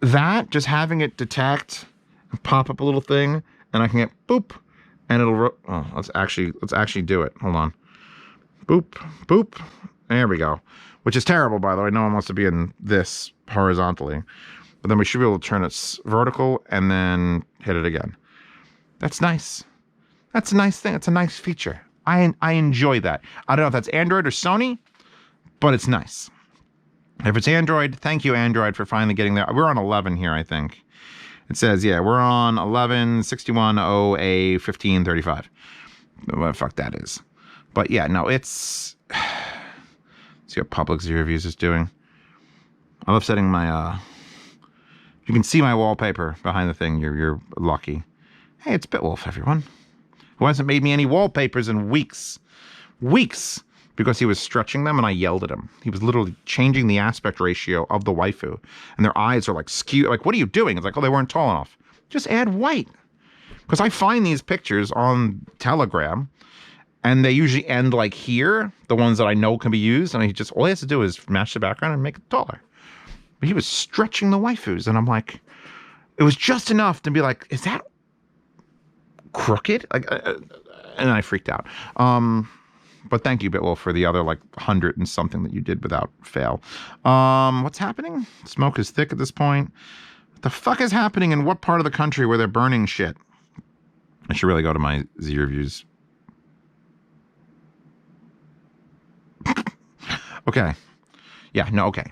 That, just having it detect and pop up a little thing, and I can get boop, and it'll, let's actually do it. Hold on. Boop, boop. There we go. Which is terrible, by the way. No one wants to be in this horizontally. But then we should be able to turn it vertical and then hit it again. That's nice. That's a nice thing. It's a nice feature. I enjoy that. I don't know if that's Android or Sony, but it's nice. If it's Android, thank you, Android, for finally getting there. We're on 11 here, I think. It says, yeah, we're on 11.61.0A.15.35. What the fuck that is. But yeah, no, it's... See what Public Z Reviews is doing. I love setting my You can see my wallpaper behind the thing. You're lucky. Hey, it's Bitwolf, everyone. Who hasn't made me any wallpapers in weeks. Weeks. Because he was stretching them and I yelled at him. He was literally changing the aspect ratio of the waifu. And their eyes are like skewed. Like, what are you doing? It's like, oh, they weren't tall enough. Just add white. Because I find these pictures on Telegram and they usually end like here, the ones that I know can be used. And all he has to do is match the background and make it taller. But he was stretching the waifus. And I'm like, it was just enough to be like, is that crooked? Like, and I freaked out. But thank you, Bitwolf, for the other like 100 and something that you did without fail. What's happening? Smoke is thick at this point. What the fuck is happening in what part of the country where they're burning shit? I should really go to my Z reviews. Okay. Yeah, no, okay.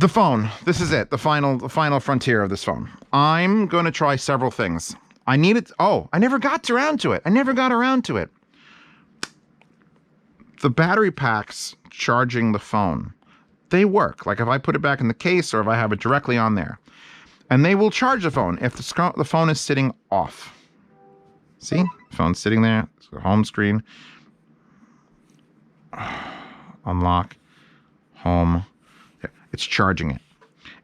The phone. This is it. The final frontier of this phone. I'm going to try several things. I never got around to it. The battery packs charging the phone, they work. Like if I put it back in the case or if I have it directly on there, and they will charge the phone if the phone is sitting off. See? Phone's sitting there. It's the home screen. Unlock. Home. It's charging it.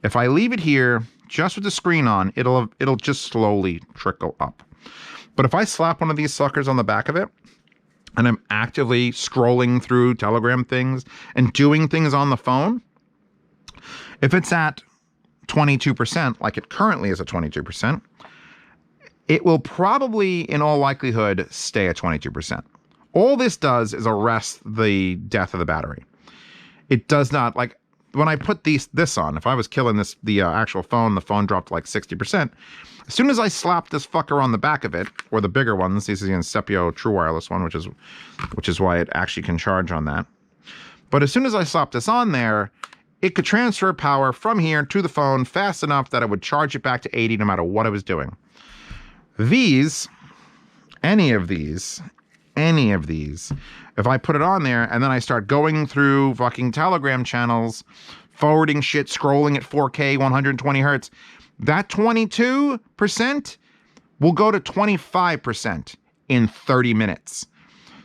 If I leave it here just with the screen on, it'll just slowly trickle up. But if I slap one of these suckers on the back of it, and I'm actively scrolling through Telegram things and doing things on the phone, if it's at 22%, like it currently is at 22%, it will probably, in all likelihood, stay at 22%. All this does is arrest the death of the battery. It does not, like, when I put this on, if I was killing the actual phone, the phone dropped like 60%. As soon as I slap this fucker on the back of it, or the bigger ones, this is the Incepio True Wireless one, which is why it actually can charge on that. But as soon as I slap this on there, it could transfer power from here to the phone fast enough that it would charge it back to 80 no matter what I was doing. Any of these, if I put it on there and then I start going through fucking Telegram channels, forwarding shit, scrolling at 4K, 120 hertz, that 22% will go to 25% in 30 minutes.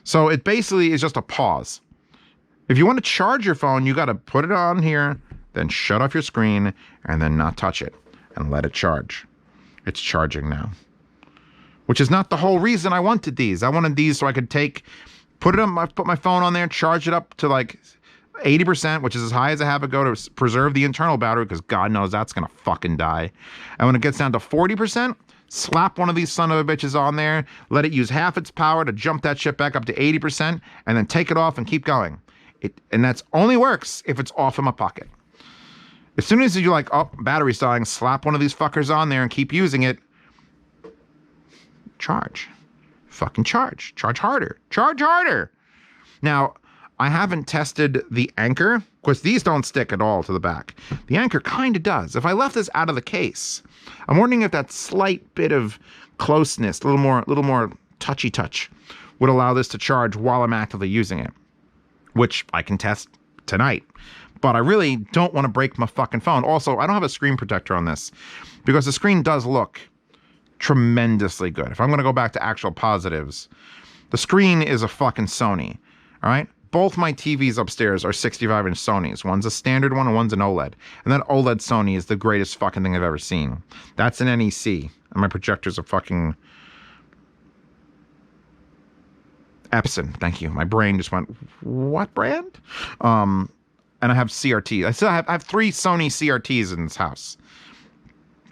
So it basically is just a pause. If you want to charge your phone, you got to put it on here, then shut off your screen, and then not touch it, and let it charge. It's charging now. Which is not the whole reason I wanted these. I wanted these so I could put my phone on there, charge it up to like 80%, which is as high as I have it go to preserve the internal battery, because God knows that's going to fucking die. And when it gets down to 40%, slap one of these son of a bitches on there, let it use half its power to jump that shit back up to 80%, and then take it off and keep going. And that's only works if it's off in my pocket. As soon as you're like, oh, battery's dying, slap one of these fuckers on there and keep using it. Charge. Fucking charge. Charge harder. Charge harder. Now, I haven't tested the anchor, because these don't stick at all to the back. The anchor kind of does. If I left this out of the case, I'm wondering if that slight bit of closeness, a little more touchy touch, would allow this to charge while I'm actively using it, which I can test tonight. But I really don't want to break my fucking phone. Also, I don't have a screen protector on this, because the screen does look tremendously good. If I'm going to go back to actual positives, the screen is a fucking Sony. All right. Both my TVs upstairs are 65-inch Sonys. One's a standard one and one's an OLED. And that OLED Sony is the greatest fucking thing I've ever seen. That's an NEC. And my projector's a fucking Epson. Thank you. My brain just went, what brand? And I have CRT. I have 3 Sony CRTs in this house,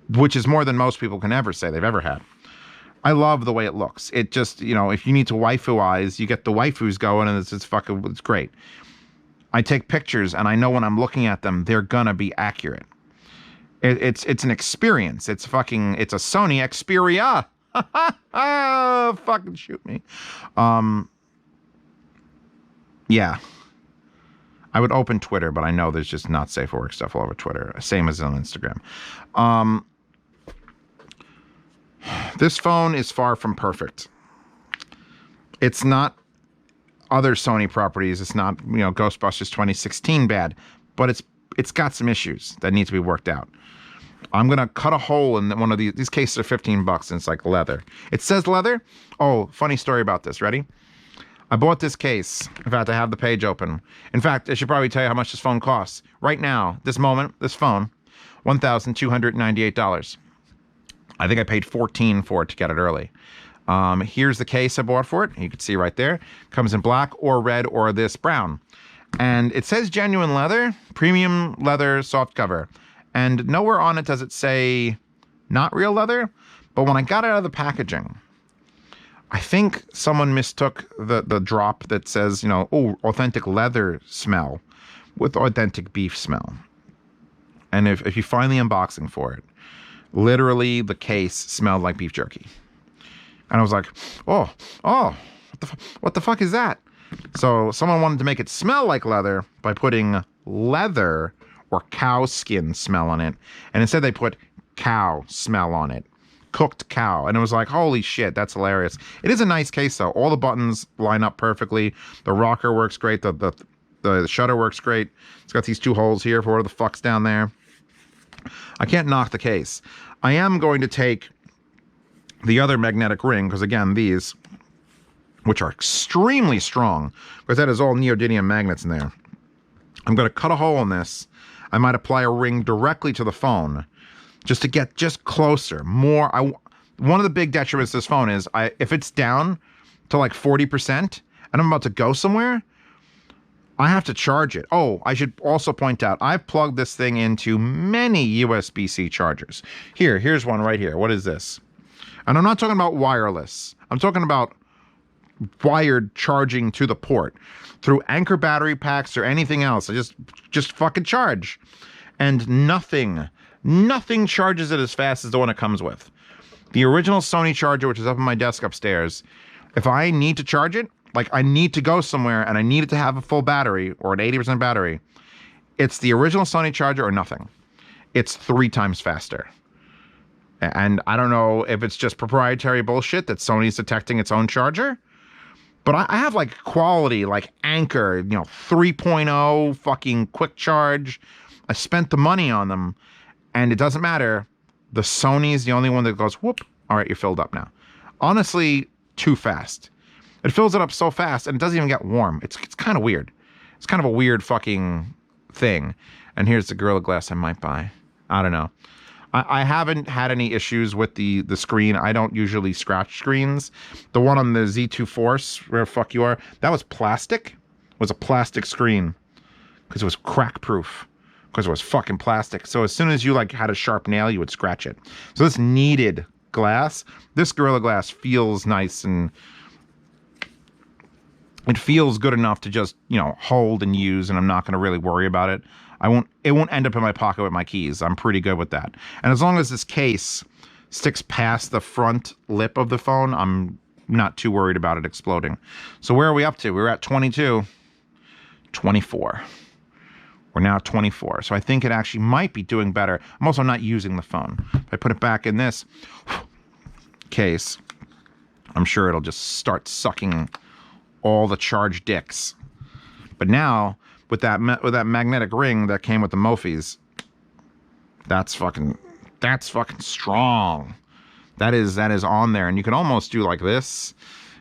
which is more than most people can ever say they've ever had. I love the way it looks. It just, if you need to waifu-ize, you get the waifus going, and it's great. I take pictures, and I know when I'm looking at them, they're gonna be accurate. It's an experience. It's a Sony Xperia. Fucking shoot me. Yeah. I would open Twitter, but I know there's just not safe for work stuff all over Twitter. Same as on Instagram. This phone is far from perfect. It's not other Sony properties. It's not, Ghostbusters 2016 bad, but it's got some issues that need to be worked out. I'm going to cut a hole in one of these cases are $15 and it's like leather. It says leather. Oh, funny story about this. Ready? I bought this case. In fact, I have the page open. In fact, I should probably tell you how much this phone costs. Right now, this moment, this phone, $1,298. I think I paid $14 for it to get it early. Here's the case I bought for it. You can see right there. Comes in black or red or this brown. And it says genuine leather, premium leather soft cover. And nowhere on it does it say not real leather. But when I got it out of the packaging, I think someone mistook the drop that says, you know, oh, authentic leather smell with authentic beef smell. And if you find the unboxing for it, literally the case smelled like beef jerky. And I was like, oh, what the fuck is that? So someone wanted to make it smell like leather by putting leather or cow skin smell on it. And instead they put cow smell on it. Cooked cow. And it was like, holy shit, that's hilarious. It is a nice case though. All the buttons line up perfectly. The rocker works great. The shutter works great. It's got these two holes here for whatever the fuck's down there. I can't knock the case. I am going to take the other magnetic ring, because again, these, which are extremely strong, because that is all neodymium magnets in there. I'm going to cut a hole in this. I might apply a ring directly to the phone just to get just closer, more. One of the big detriments to this phone is if it's down to like 40% and I'm about to go somewhere, I have to charge it. Oh, I should also point out, I've plugged this thing into many USB-C chargers. Here's one right here. What is this? And I'm not talking about wireless. I'm talking about wired charging to the port through Anchor battery packs or anything else. I just fucking charge. And nothing charges it as fast as the one it comes with. The original Sony charger, which is up on my desk upstairs, if I need to charge it, like I need to go somewhere and I need it to have a full battery or an 80% battery, it's the original Sony charger or nothing. It's 3 times faster. And I don't know if it's just proprietary bullshit that Sony's detecting its own charger, but I have like quality, like Anchor, 3.0 fucking quick charge. I spent the money on them and it doesn't matter. The Sony's the only one that goes, whoop, all right, you're filled up now. Honestly, too fast. It fills it up so fast and it doesn't even get warm. It's kind of weird. It's kind of a weird fucking thing. And here's the Gorilla Glass I might buy. I don't know. I haven't had any issues with the screen. I don't usually scratch screens. The one on the Z2 Force, where the fuck you are, that was plastic. It was a plastic screen because it was crack proof. Because it was fucking plastic. So as soon as you like had a sharp nail, you would scratch it. So this needed glass. This Gorilla Glass feels nice and it feels good enough to just, hold and use, and I'm not going to really worry about it. It won't end up in my pocket with my keys. I'm pretty good with that. And as long as this case sticks past the front lip of the phone, I'm not too worried about it exploding. So where are we up to? We're at 22, 24. We're now 24. So I think it actually might be doing better. I'm also not using the phone. If I put it back in this case, I'm sure it'll just start sucking all the charged dicks. But now, with that magnetic ring that came with the Mophis, that's fucking strong. That is on there. And you can almost do like this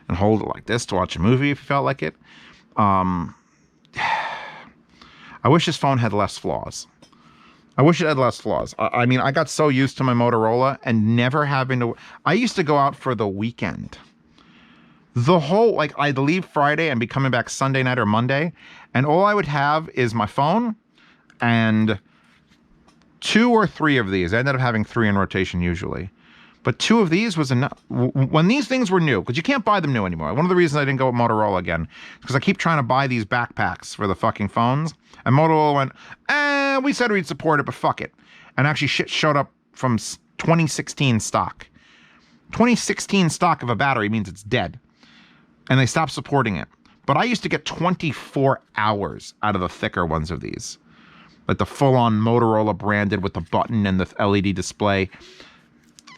and hold it like this to watch a movie if you felt like it. I wish this phone had less flaws. I wish it had less flaws. I mean, I got so used to my Motorola and never having to... I used to go out for the weekend. The whole, I'd leave Friday and be coming back Sunday night or Monday, and all I would have is my phone and 2 or 3 of these. I ended up having 3 in rotation usually. But 2 of these was enough. When these things were new, because you can't buy them new anymore. One of the reasons I didn't go with Motorola again is because I keep trying to buy these backpacks for the fucking phones. And Motorola went, we said we'd support it, but fuck it. And actually shit showed up from 2016 stock. 2016 stock of a battery means it's dead. And they stopped supporting it. But I used to get 24 hours out of the thicker ones of these. Like the full-on Motorola branded with the button and the LED display.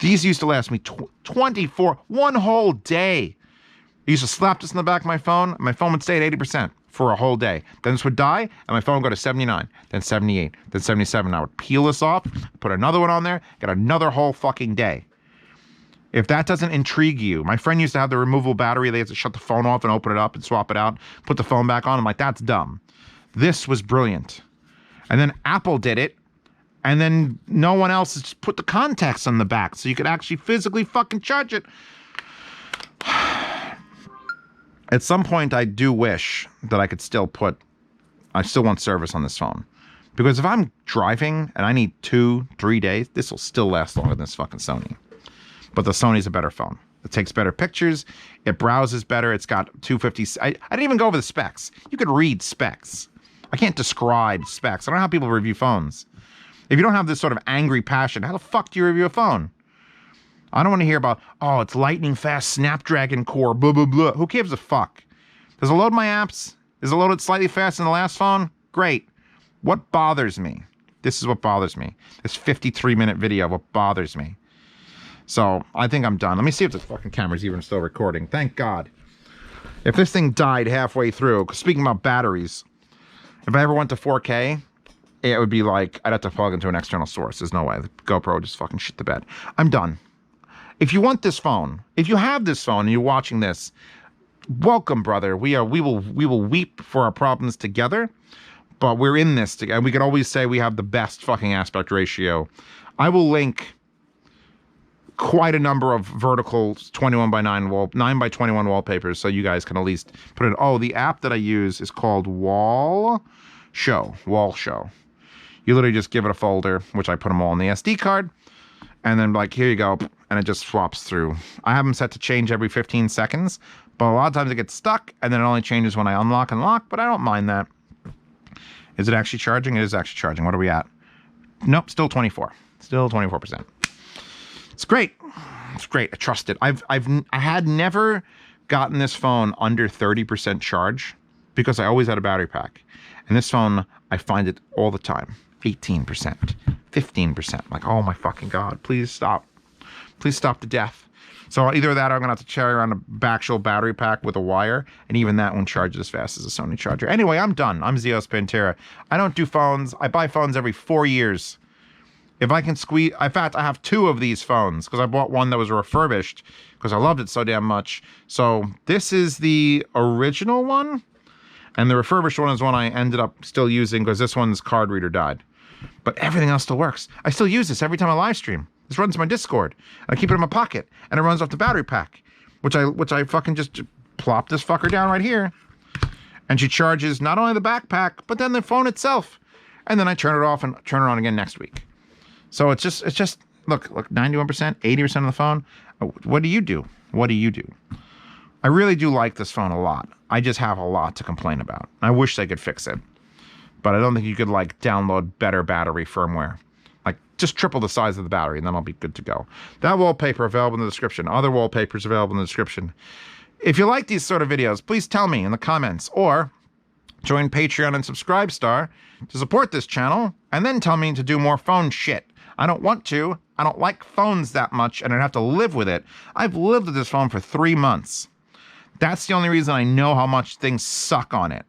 These used to last me 24, one whole day. I used to slap this in the back of my phone would stay at 80%. for a whole day. Then this would die, and my phone would go to 79, then 78, then 77. I would peel this off, put another one on there, get another whole fucking day. If that doesn't intrigue you, my friend used to have the removable battery. They had to shut the phone off and open it up and swap it out, put the phone back on. I'm like, that's dumb. This was brilliant. And then Apple did it, and then no one else has just put the contacts on the back so you could actually physically fucking charge it. At some point, I do wish that I could still I still want service on this phone. Because if I'm driving and I need 2-3 days, this will still last longer than this fucking Sony. But the Sony's a better phone. It takes better pictures. It browses better. It's got 250. I didn't even go over the specs. You could read specs. I can't describe specs. I don't know how people review phones. If you don't have this sort of angry passion, how the fuck do you review a phone? I don't want to hear about, oh, it's lightning fast Snapdragon core, blah, blah, blah. Who gives a fuck? Does it load my apps? Is it loaded slightly faster than the last phone? Great. What bothers me? This is what bothers me. This 53-minute video, what bothers me. So I think I'm done. Let me see if the fucking camera's even still recording. Thank God. If this thing died halfway through, speaking about batteries, if I ever went to 4K, it would be like, I'd have to plug into an external source. There's no way. The GoPro would just fucking shit the bed. I'm done. If you want this phone, if you have this phone and you're watching this, welcome, brother. We will weep for our problems together, but we're in this together. And we could always say we have the best fucking aspect ratio. I will link quite a number of vertical 9 by 21 wallpapers, so you guys can at least put it. Oh, the app that I use is called Wall Show. You literally just give it a folder, which I put them all on the SD card, and then like, here you go, and it just swaps through. I have them set to change every 15 seconds, but a lot of times it gets stuck, and then it only changes when I unlock and lock, but I don't mind that. Is it actually charging? It is actually charging. What are we at? Nope, still 24. Still 24%. It's great. It's great. I trust it. I had never gotten this phone under 30% charge because I always had a battery pack. And this phone, I find it all the time. 18%, 15%. Like, oh my fucking God, please stop. Please stop the death. So either that or I'm going to have to carry around a actual battery pack with a wire, and even that won't charge as fast as a Sony charger. Anyway, I'm done. I'm Zeospantera. I don't do phones. I buy phones every 4 years. If I can squeeze, in fact, I have 2 of these phones because I bought one that was refurbished because I loved it so damn much. So this is the original one, and the refurbished one is one I ended up still using because this one's card reader died. But everything else still works. I still use this every time I live stream. This runs my Discord. I keep it in my pocket, and it runs off the battery pack, which I fucking just plop this fucker down right here, and she charges not only the backpack but then the phone itself, and then I turn it off and turn it on again next week. So it's just look 91%, 80% of the phone. What do you do? What do you do? I really do like this phone a lot. I just have a lot to complain about. I wish they could fix it, but I don't think you could like download better battery firmware. Like just triple the size of the battery and then I'll be good to go. That wallpaper available in the description. Other wallpapers available in the description. If you like these sort of videos, please tell me in the comments or join Patreon and Subscribestar to support this channel and then tell me to do more phone shit. I don't want to. I don't like phones that much, and I'd have to live with it. I've lived with this phone for 3 months. That's the only reason I know how much things suck on it.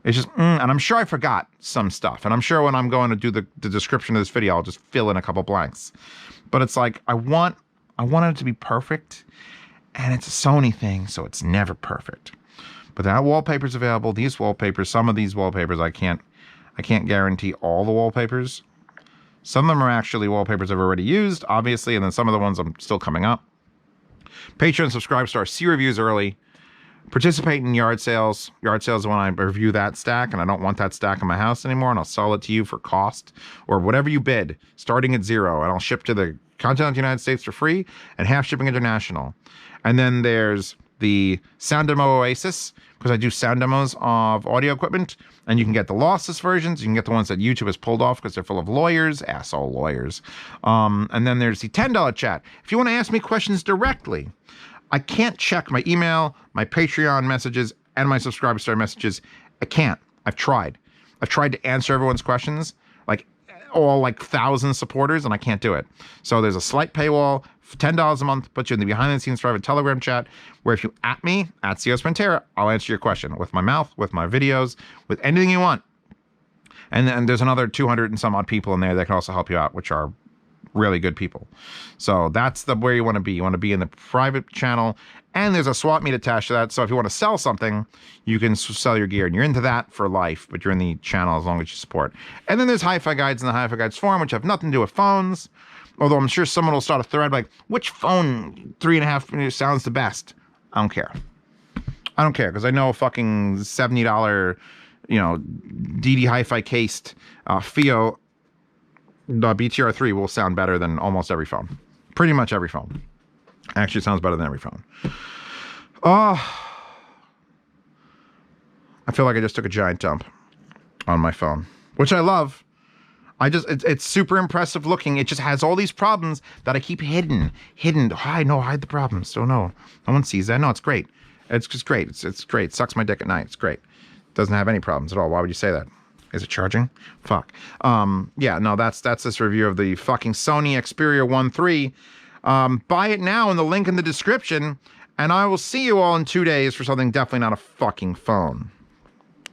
It's just, and I'm sure I forgot some stuff, and I'm sure when I'm going to do the description of this video, I'll just fill in a couple blanks. But it's like, I want it to be perfect, and it's a Sony thing, so it's never perfect. But that wallpaper's available. These wallpapers, some of these wallpapers, I can't guarantee all the wallpapers. Some of them are actually wallpapers I've already used, obviously, and then some of the ones I'm still coming up. Patreon, Subscribestar, see reviews early. Participate in yard sales. Yard sales is when I review that stack, and I don't want that stack in my house anymore, and I'll sell it to you for cost, or whatever you bid, starting at 0, and I'll ship to the continental United States for free, and half shipping international. And then there's the Sound Demo Oasis, because I do sound demos of audio equipment, and you can get the lossless versions. You can get the ones that YouTube has pulled off because they're full of lawyers, asshole lawyers. And then there's the $10 chat. If you want to ask me questions directly, I can't check my email, my Patreon messages, and my Subscribestar messages. I can't. I've tried. I've tried to answer everyone's questions, like all like 1,000 supporters, and I can't do it. So there's a slight paywall $10 a month puts you in the behind-the-scenes private Telegram chat, where if you at me, at Zeospantera, I'll answer your question with my mouth, with my videos, with anything you want. And then there's another 200 and some odd people in there that can also help you out, which are really good people. So that's where you want to be. You want to be in the private channel, and there's a swap meet attached to that. So if you want to sell something, you can sell your gear, and you're into that for life, but you're in the channel as long as you support. And then there's Hi-Fi Guides in the Hi-Fi Guides forum, which have nothing to do with phones. Although I'm sure someone will start a thread like, which phone 3.5 sounds the best? I don't care. I don't care, because I know a fucking $70, DD Hi-Fi cased FIO BTR3 will sound better than almost every phone. Pretty much every phone. Actually, it sounds better than every phone. Oh, I feel like I just took a giant dump on my phone, which I love. It's super impressive looking. It just has all these problems that I keep hidden. Hide the problems. So no one sees that. No, it's great. It's just great. It's great. It sucks my dick at night. It's great. Doesn't have any problems at all. Why would you say that? Is it charging? Fuck. Yeah, no, that's this review of the fucking Sony Xperia 1 III. Buy it now in the link in the description, and I will see you all in 2 days for something definitely not a fucking phone.